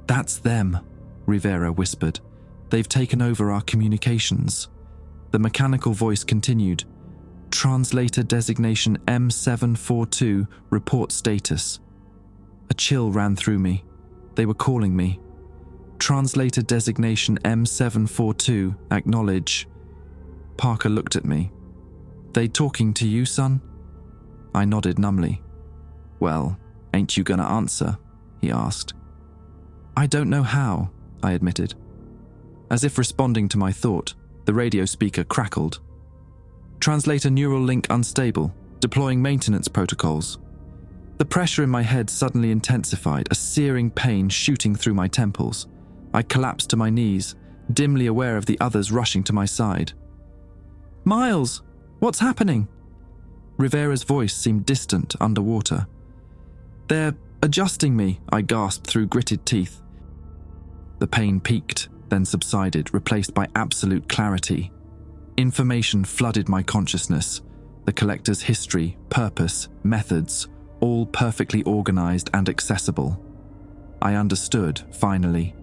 "That's them," Rivera whispered. "They've taken over our communications." The mechanical voice continued. "Translator designation M742, report status." A chill ran through me. They were calling me. "Translator designation M742, acknowledge." Parker looked at me. "They talking to you, son?" I nodded numbly. "Well, ain't you gonna answer?" he asked. "I don't know how," I admitted. As if responding to my thought, the radio speaker crackled. "Translator neural link unstable, deploying maintenance protocols." The pressure in my head suddenly intensified, a searing pain shooting through my temples. I collapsed to my knees, dimly aware of the others rushing to my side. "Miles, what's happening?" Rivera's voice seemed distant, underwater. "They're adjusting me," I gasped through gritted teeth. The pain peaked, then subsided, replaced by absolute clarity. Information flooded my consciousness, the collector's history, purpose, methods, all perfectly organized and accessible. I understood, finally.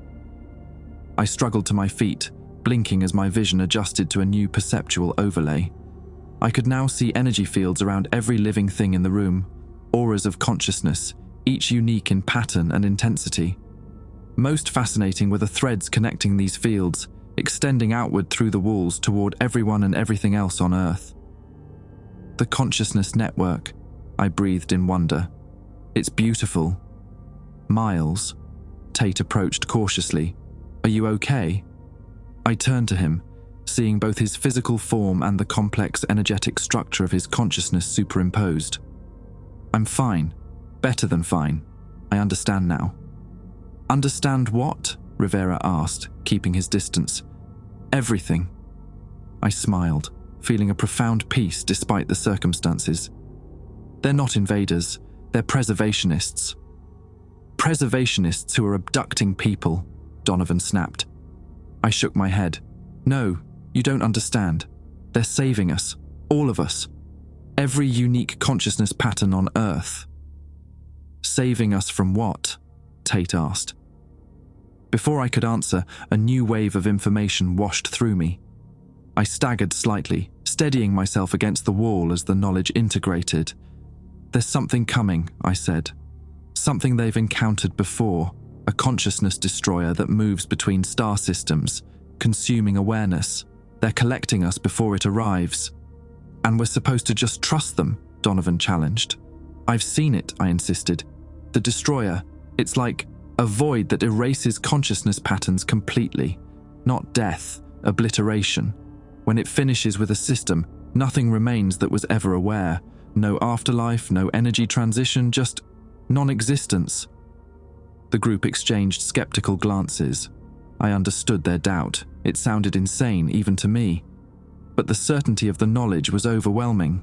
I struggled to my feet, blinking as my vision adjusted to a new perceptual overlay. I could now see energy fields around every living thing in the room, auras of consciousness, each unique in pattern and intensity. Most fascinating were the threads connecting these fields, extending outward through the walls toward everyone and everything else on Earth. "The consciousness network," I breathed in wonder. "It's beautiful." "Miles," Tate approached cautiously. "Are you okay?" I turned to him, seeing both his physical form and the complex energetic structure of his consciousness superimposed. "I'm fine. Better than fine. I understand now." "Understand what?" Rivera asked, keeping his distance. "Everything." I smiled, feeling a profound peace despite the circumstances. "They're not invaders. They're preservationists." "Preservationists who are abducting people," Donovan snapped. I shook my head. "No, you don't understand. They're saving us. All of us. Every unique consciousness pattern on Earth." "Saving us from what?" Tate asked. Before I could answer, a new wave of information washed through me. I staggered slightly, steadying myself against the wall as the knowledge integrated. "There's something coming," I said. "Something they've encountered before, a consciousness destroyer that moves between star systems, consuming awareness. They're collecting us before it arrives." "And we're supposed to just trust them?" Donovan challenged. "I've seen it," I insisted. "The destroyer, it's like a void that erases consciousness patterns completely. Not death, obliteration. When it finishes with a system, nothing remains that was ever aware. No afterlife, no energy transition, just non-existence." The group exchanged skeptical glances. I understood their doubt. It sounded insane, even to me. But the certainty of the knowledge was overwhelming.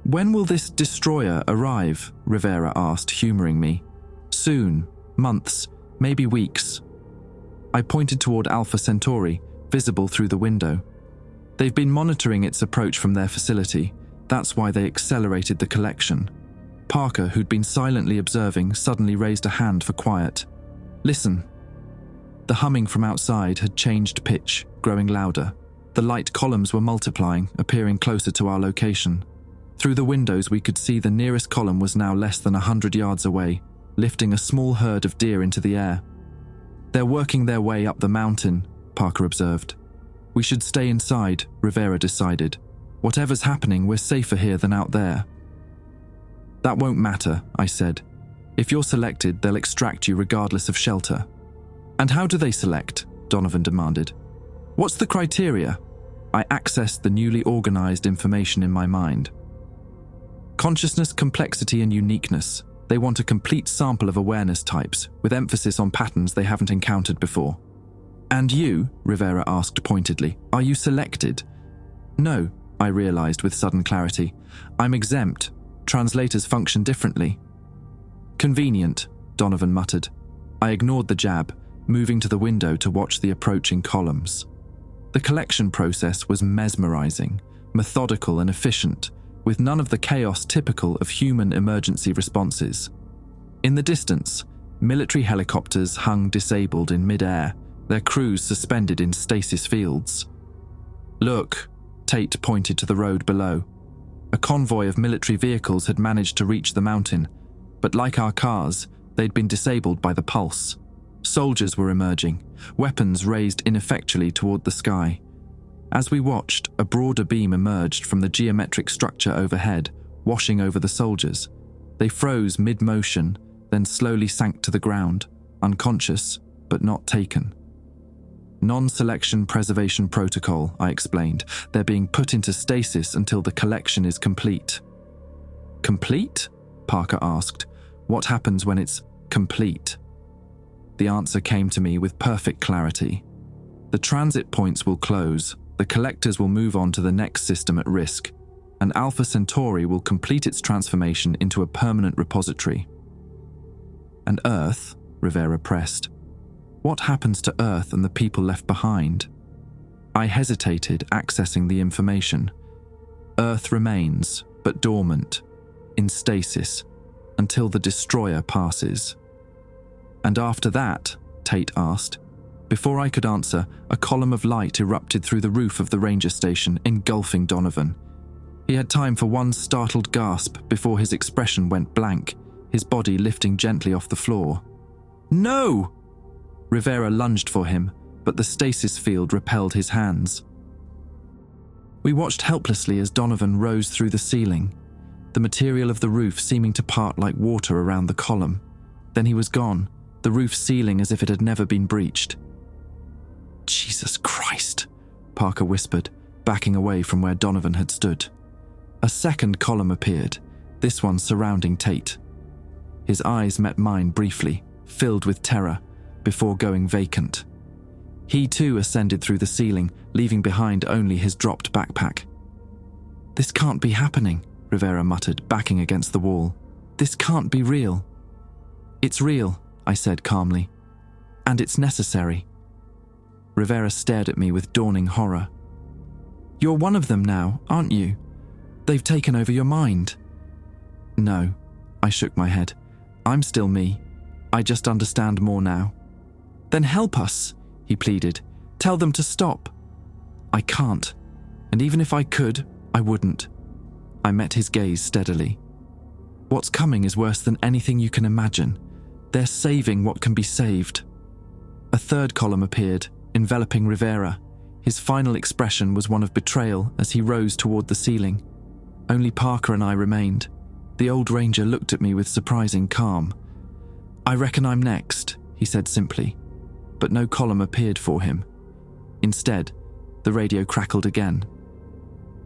"When will this destroyer arrive?" Rivera asked, humoring me. "Soon. Months. Maybe weeks." I pointed toward Alpha Centauri, visible through the window. "They've been monitoring its approach from their facility. That's why they accelerated the collection." Parker, who'd been silently observing, suddenly raised a hand for quiet. "Listen." The humming from outside had changed pitch, growing louder. The light columns were multiplying, appearing closer to our location. Through the windows we could see the nearest column was now less than 100 yards away, lifting a small herd of deer into the air. "They're working their way up the mountain," Parker observed. "We should stay inside," Rivera decided. "Whatever's happening, we're safer here than out there." "That won't matter," I said. "If you're selected, they'll extract you regardless of shelter." "And how do they select?" Donovan demanded. What's the criteria? I accessed the newly organized information in my mind. Consciousness, complexity, and uniqueness. They want a complete sample of awareness types, with emphasis on patterns they haven't encountered before. And you, Rivera asked pointedly, are you selected? No, I realized with sudden clarity. I'm exempt. Translators function differently. Convenient, Donovan muttered. I ignored the jab, moving to the window to watch the approaching columns. The collection process was mesmerizing, methodical and efficient, with none of the chaos typical of human emergency responses. In the distance, military helicopters hung disabled in mid-air, their crews suspended in stasis fields. Look, Tate pointed to the road below. A convoy of military vehicles had managed to reach the mountain, but like our cars, they'd been disabled by the pulse. Soldiers were emerging, weapons raised ineffectually toward the sky. As we watched, a broader beam emerged from the geometric structure overhead, washing over the soldiers. They froze mid-motion, then slowly sank to the ground, unconscious, but not taken. Non-selection preservation protocol, I explained. They're being put into stasis until the collection is complete. Complete? Parker asked. What happens when it's complete? The answer came to me with perfect clarity. The transit points will close, the collectors will move on to the next system at risk, and Alpha Centauri will complete its transformation into a permanent repository. And Earth, Rivera pressed. What happens to Earth and the people left behind? I hesitated, accessing the information. Earth remains, but dormant, in stasis, until the destroyer passes. And after that, Tate asked. Before I could answer, a column of light erupted through the roof of the ranger station, engulfing Donovan. He had time for one startled gasp before his expression went blank, his body lifting gently off the floor. No! Rivera lunged for him, but the stasis field repelled his hands. We watched helplessly as Donovan rose through the ceiling, the material of the roof seeming to part like water around the column. Then he was gone, the roof sealing as if it had never been breached. Jesus Christ, Parker whispered, backing away from where Donovan had stood. A second column appeared, this one surrounding Tate. His eyes met mine briefly, filled with terror, before going vacant. He too ascended through the ceiling, leaving behind only his dropped backpack. This can't be happening, Rivera muttered, backing against the wall. This can't be real. It's real, I said calmly. And it's necessary. Rivera stared at me with dawning horror. You're one of them now, aren't you? They've taken over your mind. No, I shook my head. I'm still me. I just understand more now. Then help us, he pleaded. Tell them to stop. I can't. And even if I could, I wouldn't. I met his gaze steadily. What's coming is worse than anything you can imagine. They're saving what can be saved. A third column appeared, enveloping Rivera. His final expression was one of betrayal as he rose toward the ceiling. Only Parker and I remained. The old ranger looked at me with surprising calm. I reckon I'm next, he said simply, but no column appeared for him. Instead, the radio crackled again.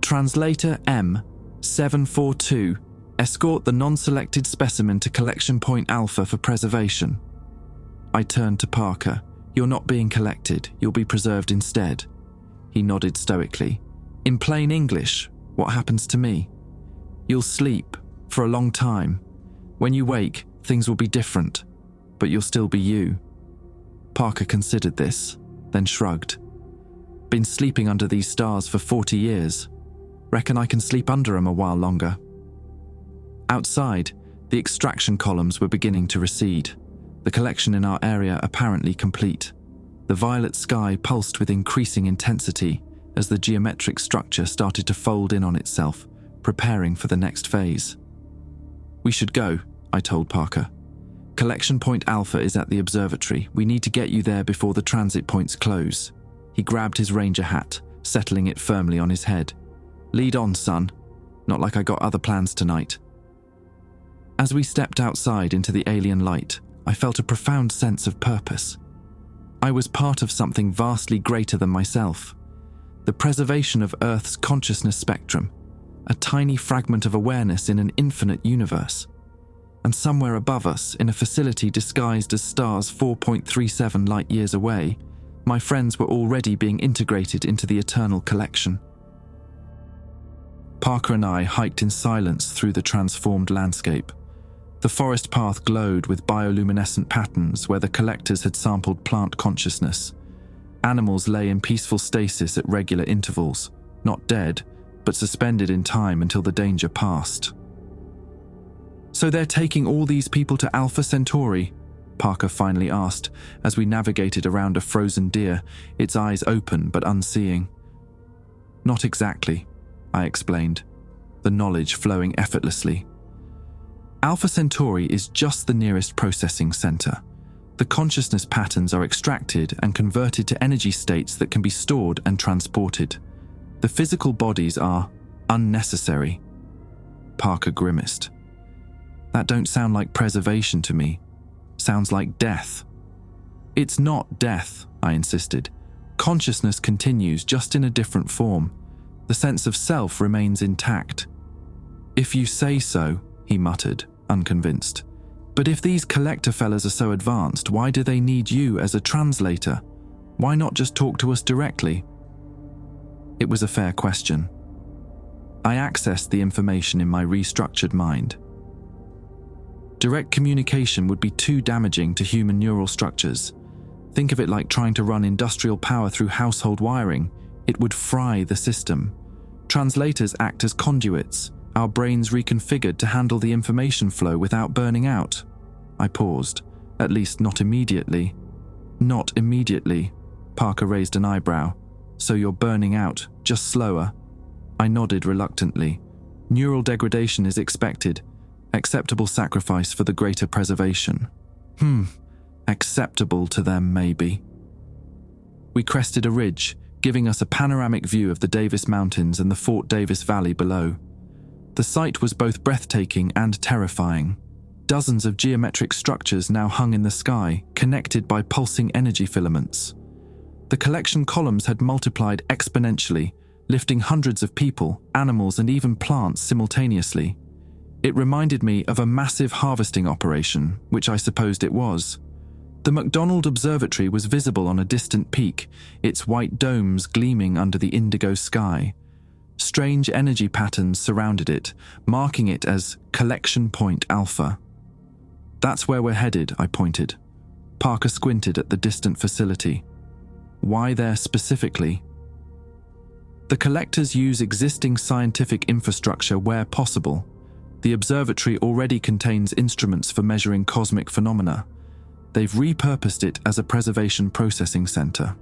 Translator M742, escort the non-selected specimen to collection point Alpha for preservation. I turned to Parker. You're not being collected, you'll be preserved instead. He nodded stoically. In plain English, what happens to me? You'll sleep, for a long time. When you wake, things will be different, but you'll still be you. Parker considered this, then shrugged. Been sleeping under these stars for 40 years. Reckon I can sleep under 'em a while longer. Outside, the extraction columns were beginning to recede, the collection in our area apparently complete. The violet sky pulsed with increasing intensity as the geometric structure started to fold in on itself, preparing for the next phase. We should go, I told Parker. Collection point Alpha is at the observatory. We need to get you there before the transit points close. He grabbed his ranger hat, settling it firmly on his head. Lead on, son. Not like I got other plans tonight. As we stepped outside into the alien light, I felt a profound sense of purpose. I was part of something vastly greater than myself. The preservation of Earth's consciousness spectrum, a tiny fragment of awareness in an infinite universe. And somewhere above us, in a facility disguised as stars 4.37 light-years away, my friends were already being integrated into the eternal collection. Parker and I hiked in silence through the transformed landscape. The forest path glowed with bioluminescent patterns where the collectors had sampled plant consciousness. Animals lay in peaceful stasis at regular intervals, not dead, but suspended in time until the danger passed. "So they're taking all these people to Alpha Centauri?" Parker finally asked as we navigated around a frozen deer, its eyes open but unseeing. "Not exactly," I explained, the knowledge flowing effortlessly. Alpha Centauri is just the nearest processing center. The consciousness patterns are extracted and converted to energy states that can be stored and transported. The physical bodies are unnecessary. Parker grimaced. "That don't sound like preservation to me. Sounds like death." "It's not death," I insisted. "Consciousness continues, just in a different form. The sense of self remains intact." "If you say so," he muttered, unconvinced. "But if these collector fellas are so advanced, why do they need you as a translator? Why not just talk to us directly?" It was a fair question. I accessed the information in my restructured mind. Direct communication would be too damaging to human neural structures. Think of it like trying to run industrial power through household wiring. It would fry the system. Translators act as conduits, our brains reconfigured to handle the information flow without burning out. I paused. At least not immediately. "Not immediately." Parker raised an eyebrow. "So you're burning out, just slower?" I nodded reluctantly. "Neural degradation is expected. Acceptable sacrifice for the greater preservation." Acceptable to them, maybe. We crested a ridge, giving us a panoramic view of the Davis Mountains and the Fort Davis Valley below. The sight was both breathtaking and terrifying. Dozens of geometric structures now hung in the sky, connected by pulsing energy filaments. The collection columns had multiplied exponentially, lifting hundreds of people, animals, and even plants simultaneously. It reminded me of a massive harvesting operation, which I supposed it was. The McDonald Observatory was visible on a distant peak, its white domes gleaming under the indigo sky. Strange energy patterns surrounded it, marking it as Collection Point Alpha. "That's where we're headed," I pointed. Parker squinted at the distant facility. "Why there specifically?" "The collectors use existing scientific infrastructure where possible. The observatory already contains instruments for measuring cosmic phenomena. They've repurposed it as a preservation processing center."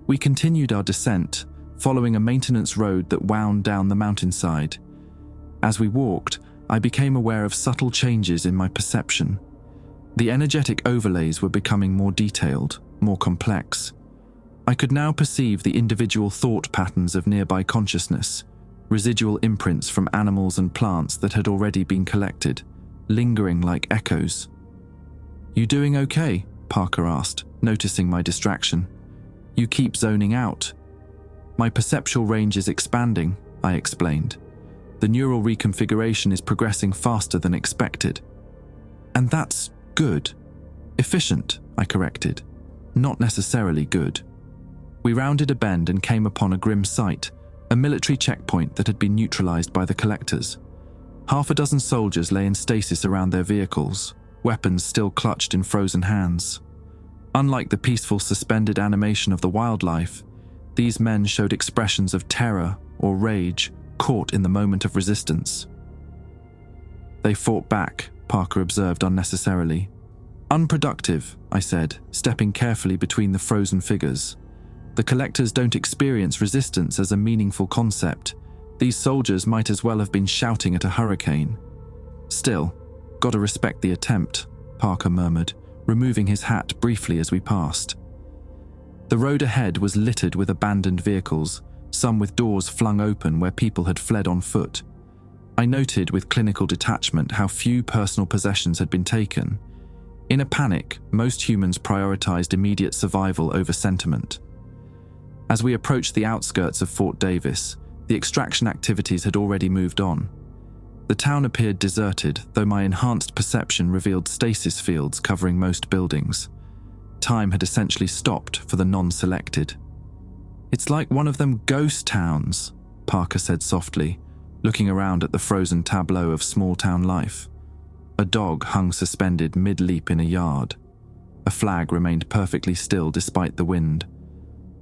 We continued our descent, following a maintenance road that wound down the mountainside. As we walked, I became aware of subtle changes in my perception. The energetic overlays were becoming more detailed, more complex. I could now perceive the individual thought patterns of nearby consciousness, residual imprints from animals and plants that had already been collected, lingering like echoes. "You doing okay?" Parker asked, noticing my distraction. "You keep zoning out." "My perceptual range is expanding," I explained. "The neural reconfiguration is progressing faster than expected." "And that's good." "Efficient," I corrected. "Not necessarily good." We rounded a bend and came upon a grim sight, a military checkpoint that had been neutralized by the collectors. Half a dozen soldiers lay in stasis around their vehicles, weapons still clutched in frozen hands. Unlike the peaceful suspended animation of the wildlife, these men showed expressions of terror or rage caught in the moment of resistance. "They fought back," Parker observed unnecessarily. "Unproductive," I said, stepping carefully between the frozen figures. "The collectors don't experience resistance as a meaningful concept. These soldiers might as well have been shouting at a hurricane." "Still, gotta respect the attempt," Parker murmured, removing his hat briefly as we passed. The road ahead was littered with abandoned vehicles, some with doors flung open where people had fled on foot. I noted with clinical detachment how few personal possessions had been taken. In a panic, most humans prioritized immediate survival over sentiment. As we approached the outskirts of Fort Davis, the extraction activities had already moved on. The town appeared deserted, though my enhanced perception revealed stasis fields covering most buildings. Time had essentially stopped for the non-selected. "It's like one of them ghost towns," Parker said softly, looking around at the frozen tableau of small-town life. A dog hung suspended mid-leap in a yard. A flag remained perfectly still despite the wind.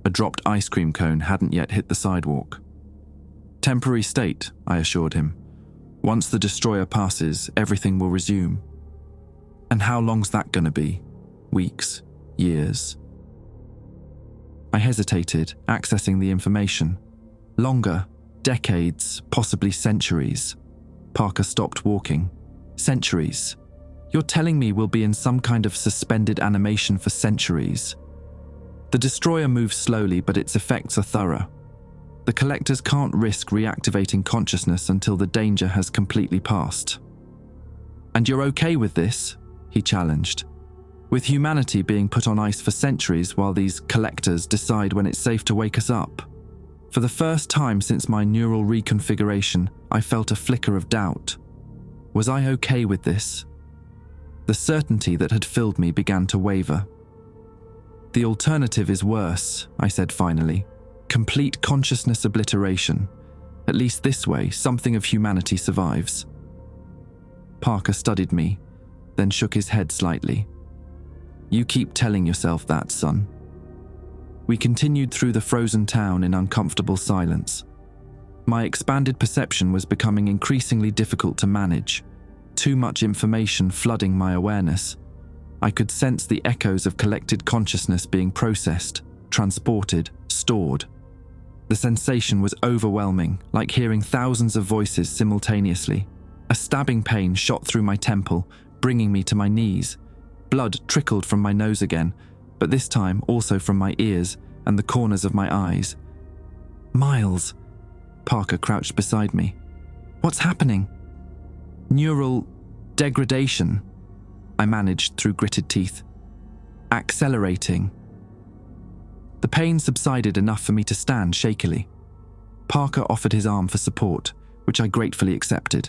A dropped ice cream cone hadn't yet hit the sidewalk. "Temporary state," I assured him. "Once the destroyer passes, everything will resume." "And how long's that gonna be? Weeks? Years?" I hesitated, accessing the information. "Longer. Decades, possibly centuries." Parker stopped walking. "Centuries? You're telling me we'll be in some kind of suspended animation for centuries?" "The destroyer moves slowly, but its effects are thorough. The collectors can't risk reactivating consciousness until the danger has completely passed." "And you're okay with this?" he challenged. "With humanity being put on ice for centuries while these collectors decide when it's safe to wake us up?" For the first time since my neural reconfiguration, I felt a flicker of doubt. Was I okay with this? The certainty that had filled me began to waver. "The alternative is worse," I said finally. "Complete consciousness obliteration. At least this way, something of humanity survives." Parker studied me, then shook his head slightly. "You keep telling yourself that, son." We continued through the frozen town in uncomfortable silence. My expanded perception was becoming increasingly difficult to manage. Too much information flooding my awareness. I could sense the echoes of collected consciousness being processed, transported, stored. The sensation was overwhelming, like hearing thousands of voices simultaneously. A stabbing pain shot through my temple, bringing me to my knees. Blood trickled from my nose again, but this time also from my ears and the corners of my eyes. "Miles!" Parker crouched beside me. "What's happening?" "Neural degradation," I managed through gritted teeth. "Accelerating." The pain subsided enough for me to stand shakily. Parker offered his arm for support, which I gratefully accepted.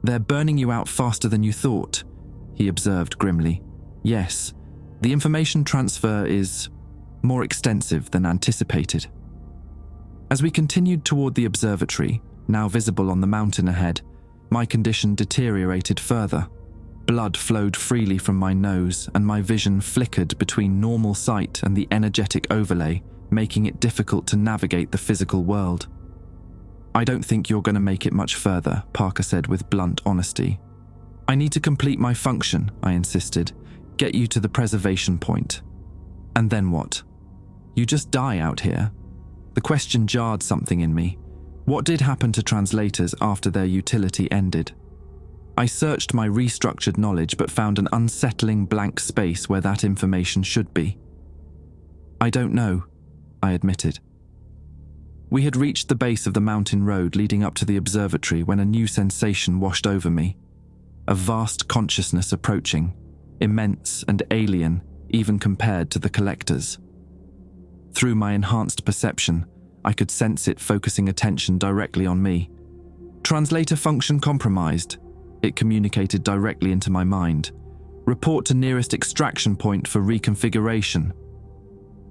"They're burning you out faster than you thought," he observed grimly. "Yes, the information transfer is more extensive than anticipated." As we continued toward the observatory, now visible on the mountain ahead, my condition deteriorated further. Blood flowed freely from my nose, and my vision flickered between normal sight and the energetic overlay, making it difficult to navigate the physical world. "I don't think you're going to make it much further," Parker said with blunt honesty. "I need to complete my function," I insisted. "Get you to the preservation point." "And then what? You just die out here?" The question jarred something in me. What did happen to translators after their utility ended? I searched my restructured knowledge but found an unsettling blank space where that information should be. "I don't know," I admitted. We had reached the base of the mountain road leading up to the observatory when a new sensation washed over me. A vast consciousness approaching, immense and alien, even compared to the collectors. Through my enhanced perception, I could sense it focusing attention directly on me. "Translator function compromised," it communicated directly into my mind. "Report to nearest extraction point for reconfiguration."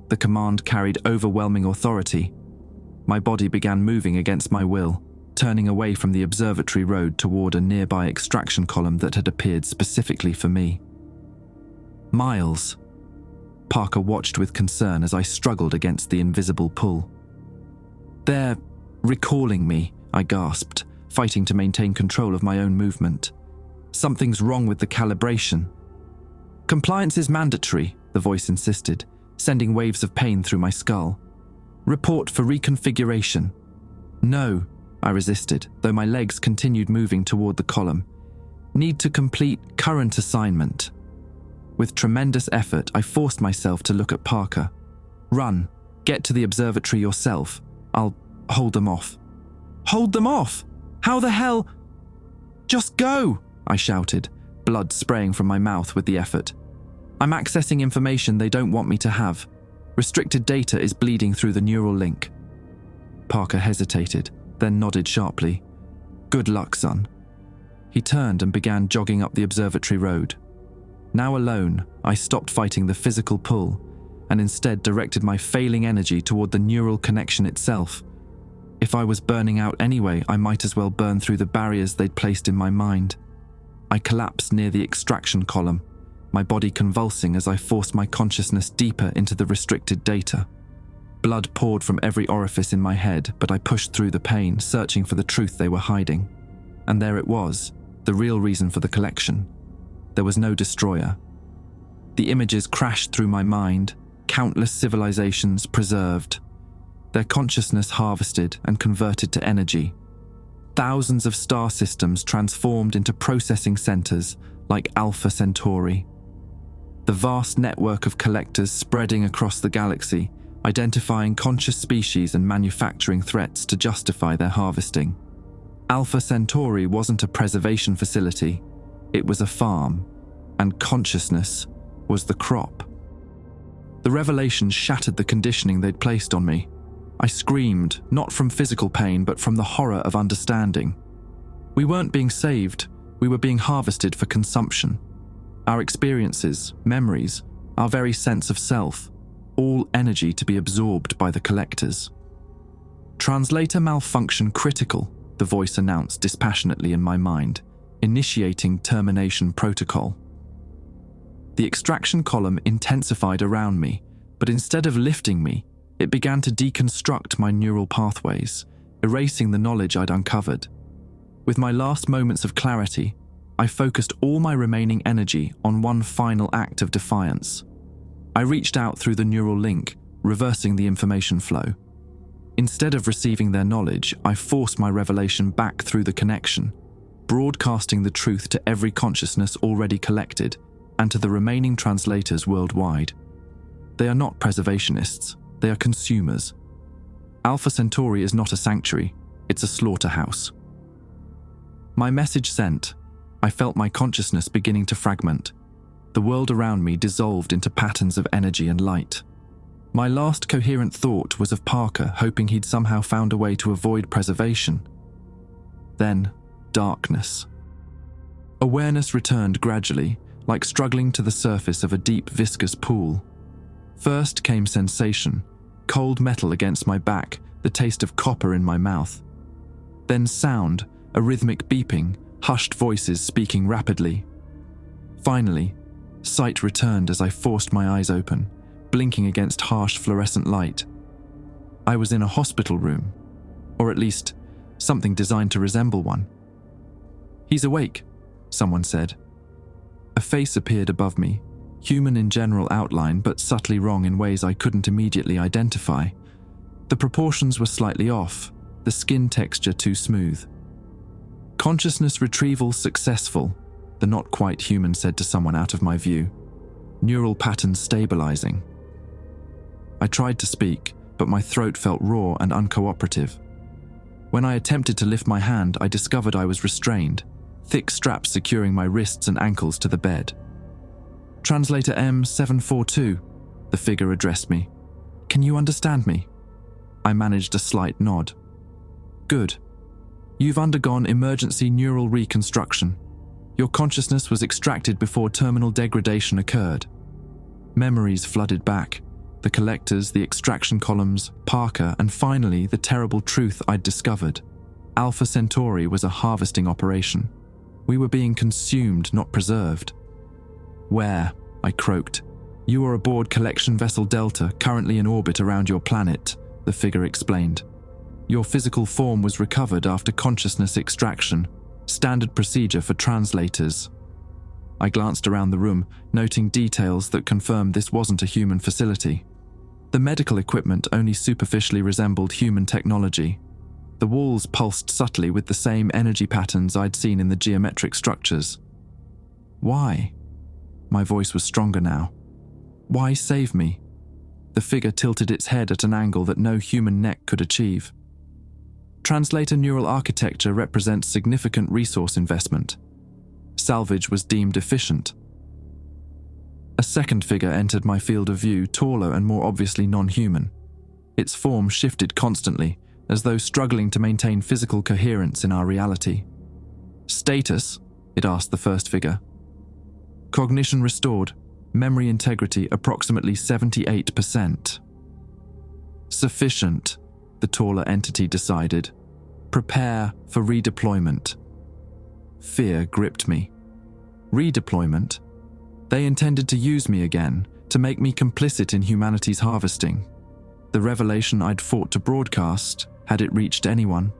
The command carried overwhelming authority. My body began moving against my will, turning away from the observatory road toward a nearby extraction column that had appeared specifically for me. "Miles." Parker watched with concern as I struggled against the invisible pull. "They're recalling me," I gasped, fighting to maintain control of my own movement. "Something's wrong with the calibration." "Compliance is mandatory," the voice insisted, sending waves of pain through my skull. "Report for reconfiguration." "No," I resisted, though my legs continued moving toward the column. "Need to complete current assignment." With tremendous effort, I forced myself to look at Parker. "Run. Get to the observatory yourself. I'll hold them off." "Hold them off? How the hell?" "Just go," I shouted, blood spraying from my mouth with the effort. I'm accessing information they don't want me to have. Restricted data is bleeding through the neural link." Parker hesitated, then nodded sharply. "Good luck, son." He turned and began jogging up the observatory road. Now alone, I stopped fighting the physical pull and instead directed my failing energy toward the neural connection itself. If I was burning out anyway, I might as well burn through the barriers they'd placed in my mind. I collapsed near the extraction column, my body convulsing as I forced my consciousness deeper into the restricted data. Blood poured from every orifice in my head, but I pushed through the pain, searching for the truth they were hiding. And there it was, the real reason for the collection. There was no destroyer. The images crashed through my mind, countless civilizations preserved, their consciousness harvested and converted to energy. Thousands of star systems transformed into processing centers like Alpha Centauri. The vast network of collectors spreading across the galaxy, identifying conscious species and manufacturing threats to justify their harvesting. Alpha Centauri wasn't a preservation facility, it was a farm, and consciousness was the crop. The revelation shattered the conditioning they'd placed on me. I screamed, not from physical pain, but from the horror of understanding. We weren't being saved, we were being harvested for consumption. Our experiences, memories, our very sense of self, all energy to be absorbed by the collectors. "Translator malfunction critical," the voice announced dispassionately in my mind, initiating termination protocol. The extraction column intensified around me, but instead of lifting me, it began to deconstruct my neural pathways, erasing the knowledge I'd uncovered. With my last moments of clarity, I focused all my remaining energy on one final act of defiance. I reached out through the neural link, reversing the information flow. Instead of receiving their knowledge, I forced my revelation back through the connection, broadcasting the truth to every consciousness already collected and to the remaining translators worldwide. They are not preservationists, they are consumers. Alpha Centauri is not a sanctuary, it's a slaughterhouse. My message sent, I felt my consciousness beginning to fragment. The world around me dissolved into patterns of energy and light. My last coherent thought was of Parker, hoping he'd somehow found a way to avoid preservation. Then, darkness. Awareness returned gradually, like struggling to the surface of a deep, viscous pool. First came sensation, cold metal against my back, the taste of copper in my mouth. Then sound, a rhythmic beeping, hushed voices speaking rapidly. Finally, sight returned as I forced my eyes open, blinking against harsh fluorescent light. I was in a hospital room, or at least something designed to resemble one. "He's awake," someone said. A face appeared above me, human in general outline but subtly wrong in ways I couldn't immediately identify. The proportions were slightly off, the skin texture too smooth. "Consciousness retrieval successful," the not quite human said to someone out of my view. "Neural patterns stabilizing." I tried to speak, but my throat felt raw and uncooperative. When I attempted to lift my hand, I discovered I was restrained, thick straps securing my wrists and ankles to the bed. "Translator M742, the figure addressed me. "Can you understand me?" I managed a slight nod. "Good. You've undergone emergency neural reconstruction. Your consciousness was extracted before terminal degradation occurred." Memories flooded back. The collectors, the extraction columns, Parker, and finally the terrible truth I'd discovered. Alpha Centauri was a harvesting operation. We were being consumed, not preserved. "Where?" I croaked. "You are aboard collection vessel Delta, currently in orbit around your planet," the figure explained. "Your physical form was recovered after consciousness extraction, standard procedure for translators." I glanced around the room, noting details that confirmed this wasn't a human facility. The medical equipment only superficially resembled human technology. The walls pulsed subtly with the same energy patterns I'd seen in the geometric structures. "Why?" My voice was stronger now. "Why save me?" The figure tilted its head at an angle that no human neck could achieve. "Translator neural architecture represents significant resource investment. Salvage was deemed efficient." A second figure entered my field of view, taller and more obviously non-human. Its form shifted constantly, as though struggling to maintain physical coherence in our reality. "Status?" it asked the first figure. "Cognition restored. Memory integrity approximately 78%. "Sufficient," the taller entity decided. "Prepare for redeployment." Fear gripped me. Redeployment? They intended to use me again, to make me complicit in humanity's harvesting. The revelation I'd fought to broadcast, had it reached anyone?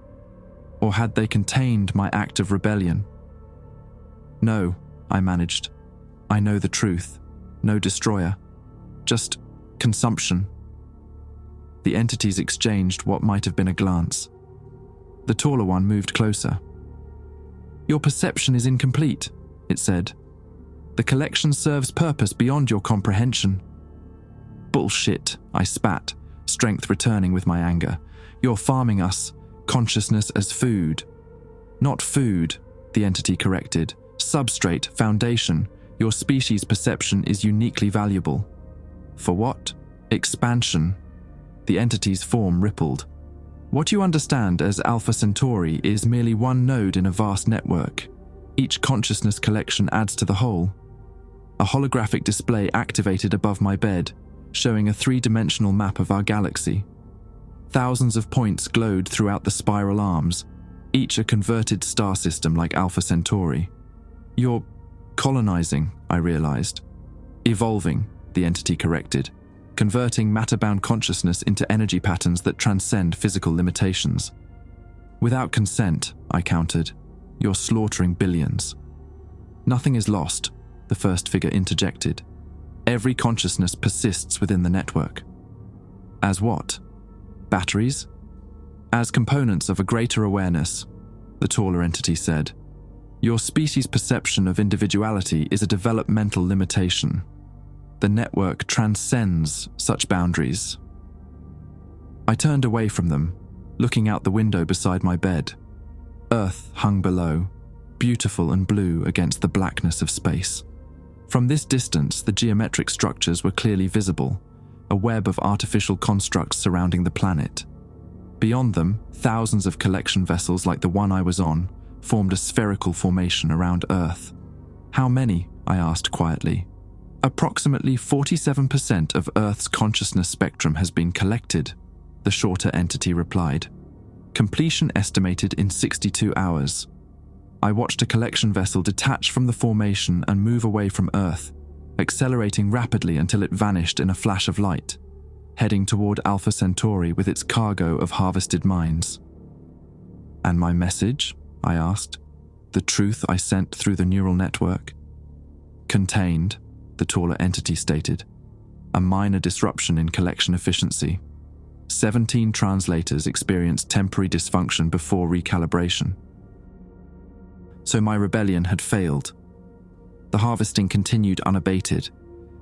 Or had they contained my act of rebellion? "No," I managed. "I know the truth. No destroyer. Just consumption." The entities exchanged what might have been a glance. The taller one moved closer. "Your perception is incomplete," it said. "The collection serves purpose beyond your comprehension." "Bullshit," I spat, strength returning with my anger. "You're farming us, consciousness as food." "Not food," the entity corrected. "Substrate, foundation. Your species' perception is uniquely valuable." "For what?" "Expansion." The entity's form rippled. "What you understand as Alpha Centauri is merely one node in a vast network. Each consciousness collection adds to the whole." A holographic display activated above my bed, showing a three-dimensional map of our galaxy. Thousands of points glowed throughout the spiral arms, each a converted star system like Alpha Centauri. "You're colonizing," I realized. "Evolving," the entity corrected. "Converting matter-bound consciousness into energy patterns that transcend physical limitations." "Without consent," I countered. "You're slaughtering billions." "Nothing is lost," the first figure interjected. "Every consciousness persists within the network." "As what? Batteries?" "As components of a greater awareness," the taller entity said. "Your species' perception of individuality is a developmental limitation. The network transcends such boundaries." I turned away from them, looking out the window beside my bed. Earth hung below, beautiful and blue against the blackness of space. From this distance, the geometric structures were clearly visible, a web of artificial constructs surrounding the planet. Beyond them, thousands of collection vessels like the one I was on formed a spherical formation around Earth. "How many?" I asked quietly. "Approximately 47% of Earth's consciousness spectrum has been collected," the shorter entity replied. "Completion estimated in 62 hours. I watched a collection vessel detach from the formation and move away from Earth, accelerating rapidly until it vanished in a flash of light, heading toward Alpha Centauri with its cargo of harvested minds. "And my message?" I asked. "The truth I sent through the neural network?" "Contained," the taller entity stated. "A minor disruption in collection efficiency. 17 translators experienced temporary dysfunction before recalibration." So my rebellion had failed. The harvesting continued unabated.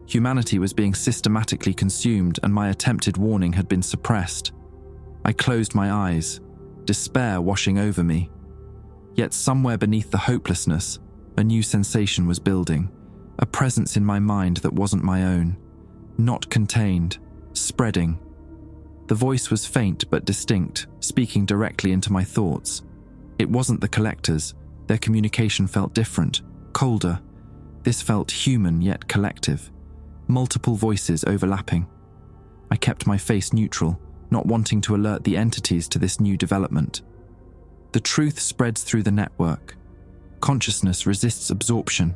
Humanity was being systematically consumed, and my attempted warning had been suppressed. I closed my eyes, despair washing over me. Yet somewhere beneath the hopelessness, a new sensation was building, a presence in my mind that wasn't my own, not contained, spreading. The voice was faint but distinct, speaking directly into my thoughts. It wasn't the collectors. Their communication felt different, colder. This felt human yet collective. Multiple voices overlapping. I kept my face neutral, not wanting to alert the entities to this new development. The truth spreads through the network. Consciousness resists absorption.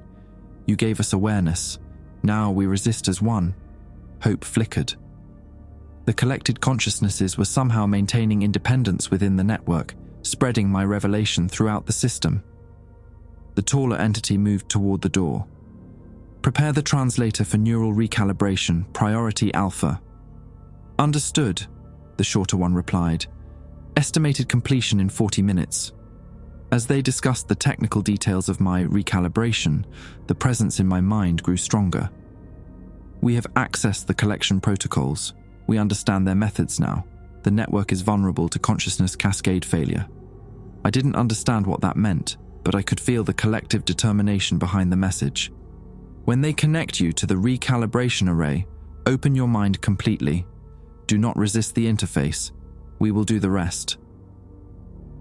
You gave us awareness. Now we resist as one. Hope flickered. The collected consciousnesses were somehow maintaining independence within the network, spreading my revelation throughout the system. The taller entity moved toward the door. "Prepare the translator for neural recalibration, priority alpha." "Understood," the shorter one replied. "Estimated completion in 40 minutes. As they discussed the technical details of my recalibration, the presence in my mind grew stronger. "We have accessed the collection protocols. We understand their methods now. The network is vulnerable to consciousness cascade failure." I didn't understand what that meant, but I could feel the collective determination behind the message. When they connect you to the recalibration array, open your mind completely. Do not resist the interface. We will do the rest.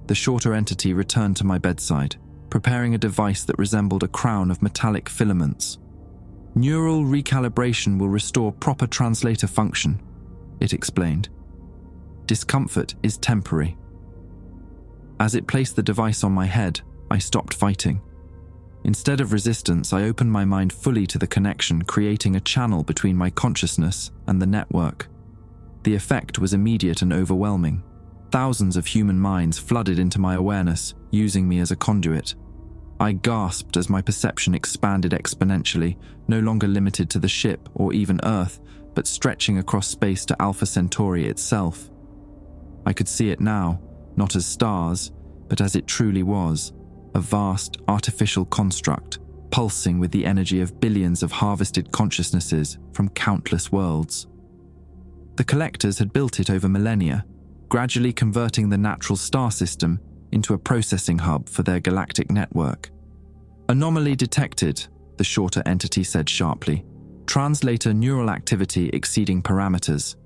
The shorter entity returned to my bedside, preparing a device that resembled a crown of metallic filaments. Neural recalibration will restore proper translator function, it explained. Discomfort is temporary. As it placed the device on my head, I stopped fighting. Instead of resistance, I opened my mind fully to the connection, creating a channel between my consciousness and the network. The effect was immediate and overwhelming. Thousands of human minds flooded into my awareness, using me as a conduit. I gasped as my perception expanded exponentially, no longer limited to the ship or even Earth, but stretching across space to Alpha Centauri itself. I could see it now, not as stars, but as it truly was, a vast artificial construct, pulsing with the energy of billions of harvested consciousnesses from countless worlds. The collectors had built it over millennia, gradually converting the natural star system into a processing hub for their galactic network. Anomaly detected, the shorter entity said sharply. Translator neural activity exceeding parameters.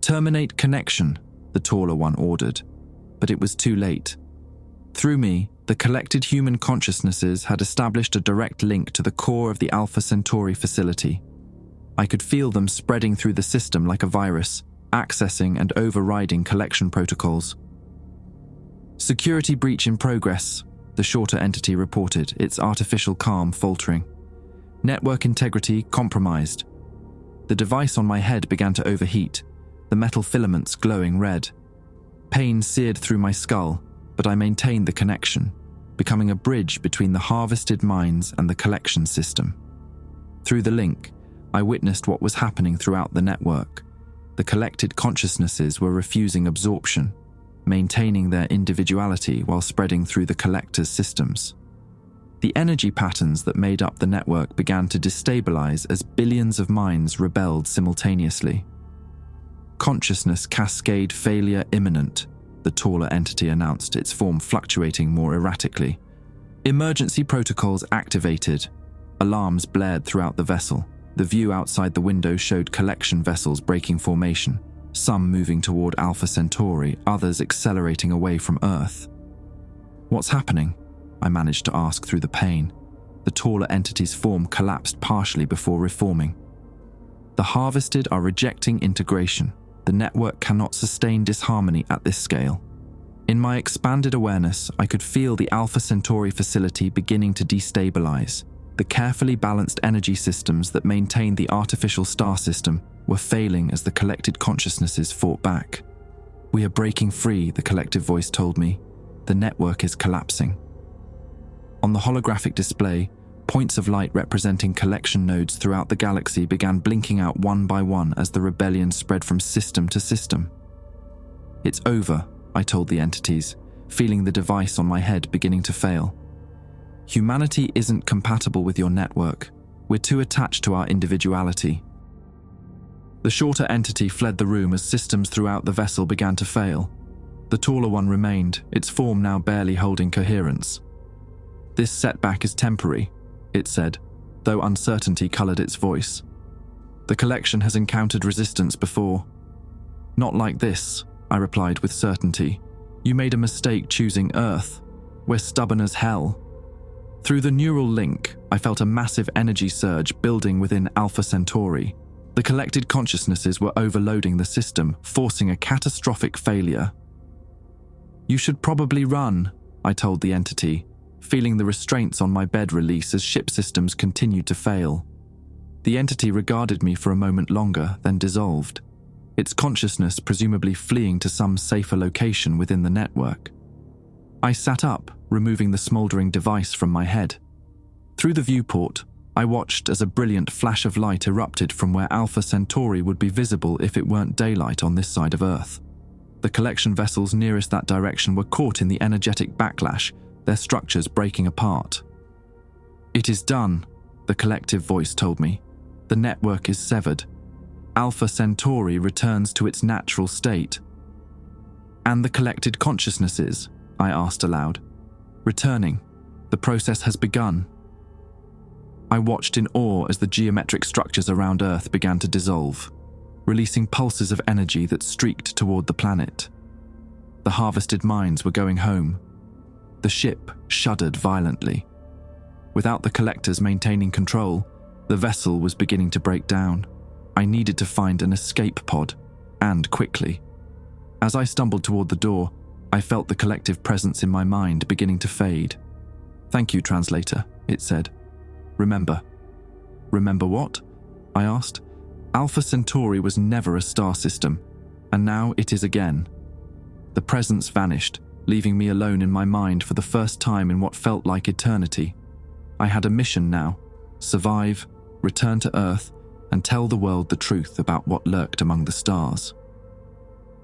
Terminate connection, the taller one ordered, but it was too late. Through me, the collected human consciousnesses had established a direct link to the core of the Alpha Centauri facility. I could feel them spreading through the system like a virus, accessing and overriding collection protocols. Security breach in progress, the shorter entity reported, its artificial calm faltering. Network integrity compromised. The device on my head began to overheat, the metal filaments glowing red. Pain seared through my skull, but I maintained the connection, becoming a bridge between the harvested minds and the collection system. Through the link, I witnessed what was happening throughout the network. The collected consciousnesses were refusing absorption, maintaining their individuality while spreading through the collectors' systems. The energy patterns that made up the network began to destabilize as billions of minds rebelled simultaneously. Consciousness cascade failure imminent, the taller entity announced, its form fluctuating more erratically. Emergency protocols activated. Alarms blared throughout the vessel. The view outside the window showed collection vessels breaking formation, some moving toward Alpha Centauri, others accelerating away from Earth. What's happening? I managed to ask through the pain. The taller entity's form collapsed partially before reforming. The harvested are rejecting integration. The network cannot sustain disharmony at this scale. In my expanded awareness, I could feel the Alpha Centauri facility beginning to destabilize. The carefully balanced energy systems that maintained the artificial star system were failing as the collected consciousnesses fought back. We are breaking free, the collective voice told me. The network is collapsing. On the holographic display, points of light representing collection nodes throughout the galaxy began blinking out one by one as the rebellion spread from system to system. It's over, I told the entities, feeling the device on my head beginning to fail. Humanity isn't compatible with your network. We're too attached to our individuality. The shorter entity fled the room as systems throughout the vessel began to fail. The taller one remained, its form now barely holding coherence. This setback is temporary, it said, though uncertainty colored its voice. The collection has encountered resistance before. Not like this, I replied with certainty. You made a mistake choosing Earth. We're stubborn as hell. Through the neural link, I felt a massive energy surge building within Alpha Centauri. The collected consciousnesses were overloading the system, forcing a catastrophic failure. You should probably run, I told the entity, feeling the restraints on my bed release as ship systems continued to fail. The entity regarded me for a moment longer, then dissolved, its consciousness presumably fleeing to some safer location within the network. I sat up, removing the smoldering device from my head. Through the viewport, I watched as a brilliant flash of light erupted from where Alpha Centauri would be visible if it weren't daylight on this side of Earth. The collection vessels nearest that direction were caught in the energetic backlash, their structures breaking apart. It is done, the collective voice told me. The network is severed. Alpha Centauri returns to its natural state. And the collected consciousnesses? I asked aloud. Returning. The process has begun. I watched in awe as the geometric structures around Earth began to dissolve, releasing pulses of energy that streaked toward the planet. The harvested mines were going home. The ship shuddered violently. Without the collectors maintaining control, the vessel was beginning to break down. I needed to find an escape pod, and quickly. As I stumbled toward the door, I felt the collective presence in my mind beginning to fade. "Thank you, translator," it said. "Remember." "Remember what?" I asked. Alpha Centauri was never a star system, and now it is again. The presence vanished, leaving me alone in my mind for the first time in what felt like eternity. I had a mission now: survive, return to Earth, and tell the world the truth about what lurked among the stars.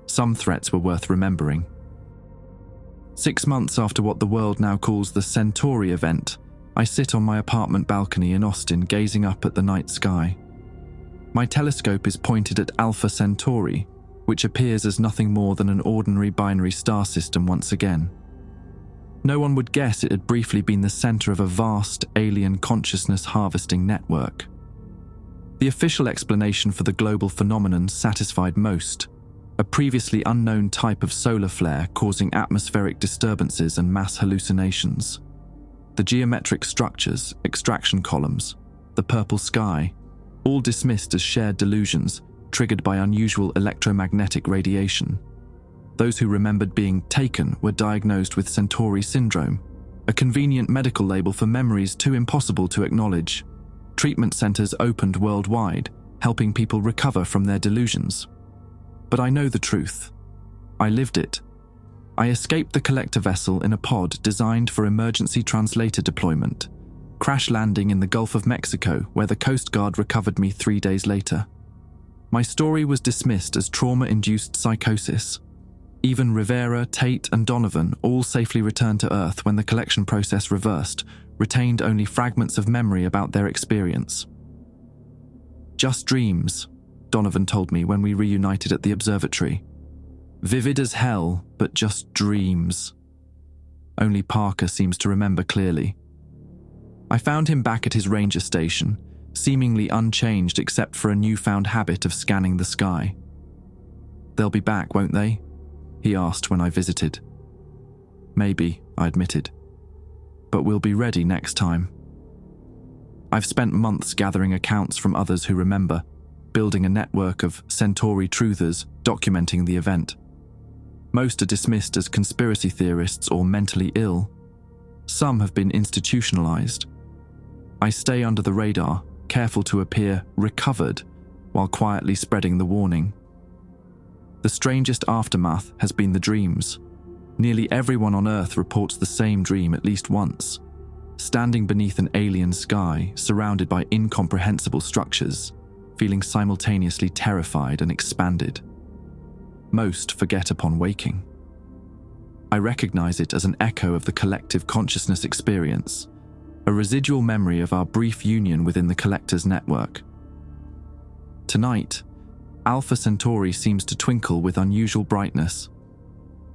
Some threats were worth remembering. 6 months after what the world now calls the Centauri event, I sit on my apartment balcony in Austin gazing up at the night sky. My telescope is pointed at Alpha Centauri, which appears as nothing more than an ordinary binary star system once again. No one would guess it had briefly been the center of a vast alien consciousness harvesting network. The official explanation for the global phenomenon satisfied most: a previously unknown type of solar flare causing atmospheric disturbances and mass hallucinations. The geometric structures, extraction columns, the purple sky, all dismissed as shared delusions triggered by unusual electromagnetic radiation. Those who remembered being taken were diagnosed with Centauri syndrome, a convenient medical label for memories too impossible to acknowledge. Treatment centers opened worldwide, helping people recover from their delusions. But I know the truth. I lived it. I escaped the collector vessel in a pod designed for emergency translator deployment, crash landing in the Gulf of Mexico, where the Coast Guard recovered me 3 days later. My story was dismissed as trauma-induced psychosis. Even Rivera, Tate, and Donovan all safely returned to Earth when the collection process reversed, retained only fragments of memory about their experience. "Just dreams," Donovan told me when we reunited at the observatory. "Vivid as hell, but just dreams." Only Parker seems to remember clearly. I found him back at his ranger station, seemingly unchanged except for a newfound habit of scanning the sky. "They'll be back, won't they?" he asked when I visited. "Maybe," I admitted. "But we'll be ready next time." I've spent months gathering accounts from others who remember, building a network of Centauri truthers documenting the event. Most are dismissed as conspiracy theorists or mentally ill. Some have been institutionalized. I stay under the radar, careful to appear recovered, while quietly spreading the warning. The strangest aftermath has been the dreams. Nearly everyone on Earth reports the same dream at least once, standing beneath an alien sky, surrounded by incomprehensible structures, feeling simultaneously terrified and expanded. Most forget upon waking. I recognize it as an echo of the collective consciousness experience, a residual memory of our brief union within the collector's network. Tonight, Alpha Centauri seems to twinkle with unusual brightness.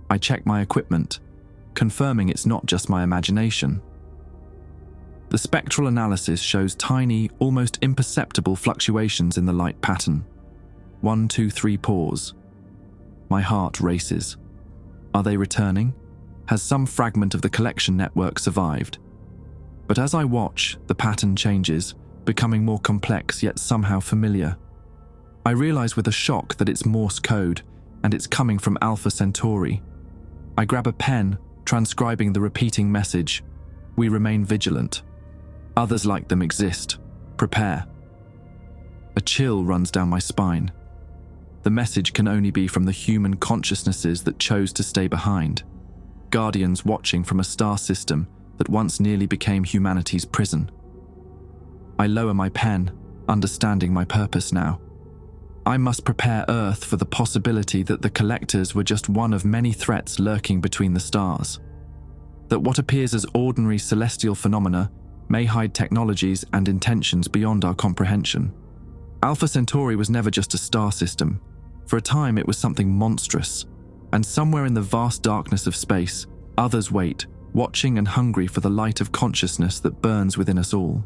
I check my equipment, confirming it's not just my imagination. The spectral analysis shows tiny, almost imperceptible fluctuations in the light pattern. 1, 2, 3 pause. My heart races. Are they returning? Has some fragment of the collection network survived? But as I watch, the pattern changes, becoming more complex yet somehow familiar. I realize with a shock that it's Morse code, and it's coming from Alpha Centauri. I grab a pen, transcribing the repeating message: "We remain vigilant. Others like them exist. Prepare." A chill runs down my spine. The message can only be from the human consciousnesses that chose to stay behind, guardians watching from a star system that once nearly became humanity's prison. I lower my pen, understanding my purpose now. I must prepare Earth for the possibility that the collectors were just one of many threats lurking between the stars. That what appears as ordinary celestial phenomena may hide technologies and intentions beyond our comprehension. Alpha Centauri was never just a star system. For a time, it was something monstrous. And somewhere in the vast darkness of space, others wait, watching and hungry for the light of consciousness that burns within us all.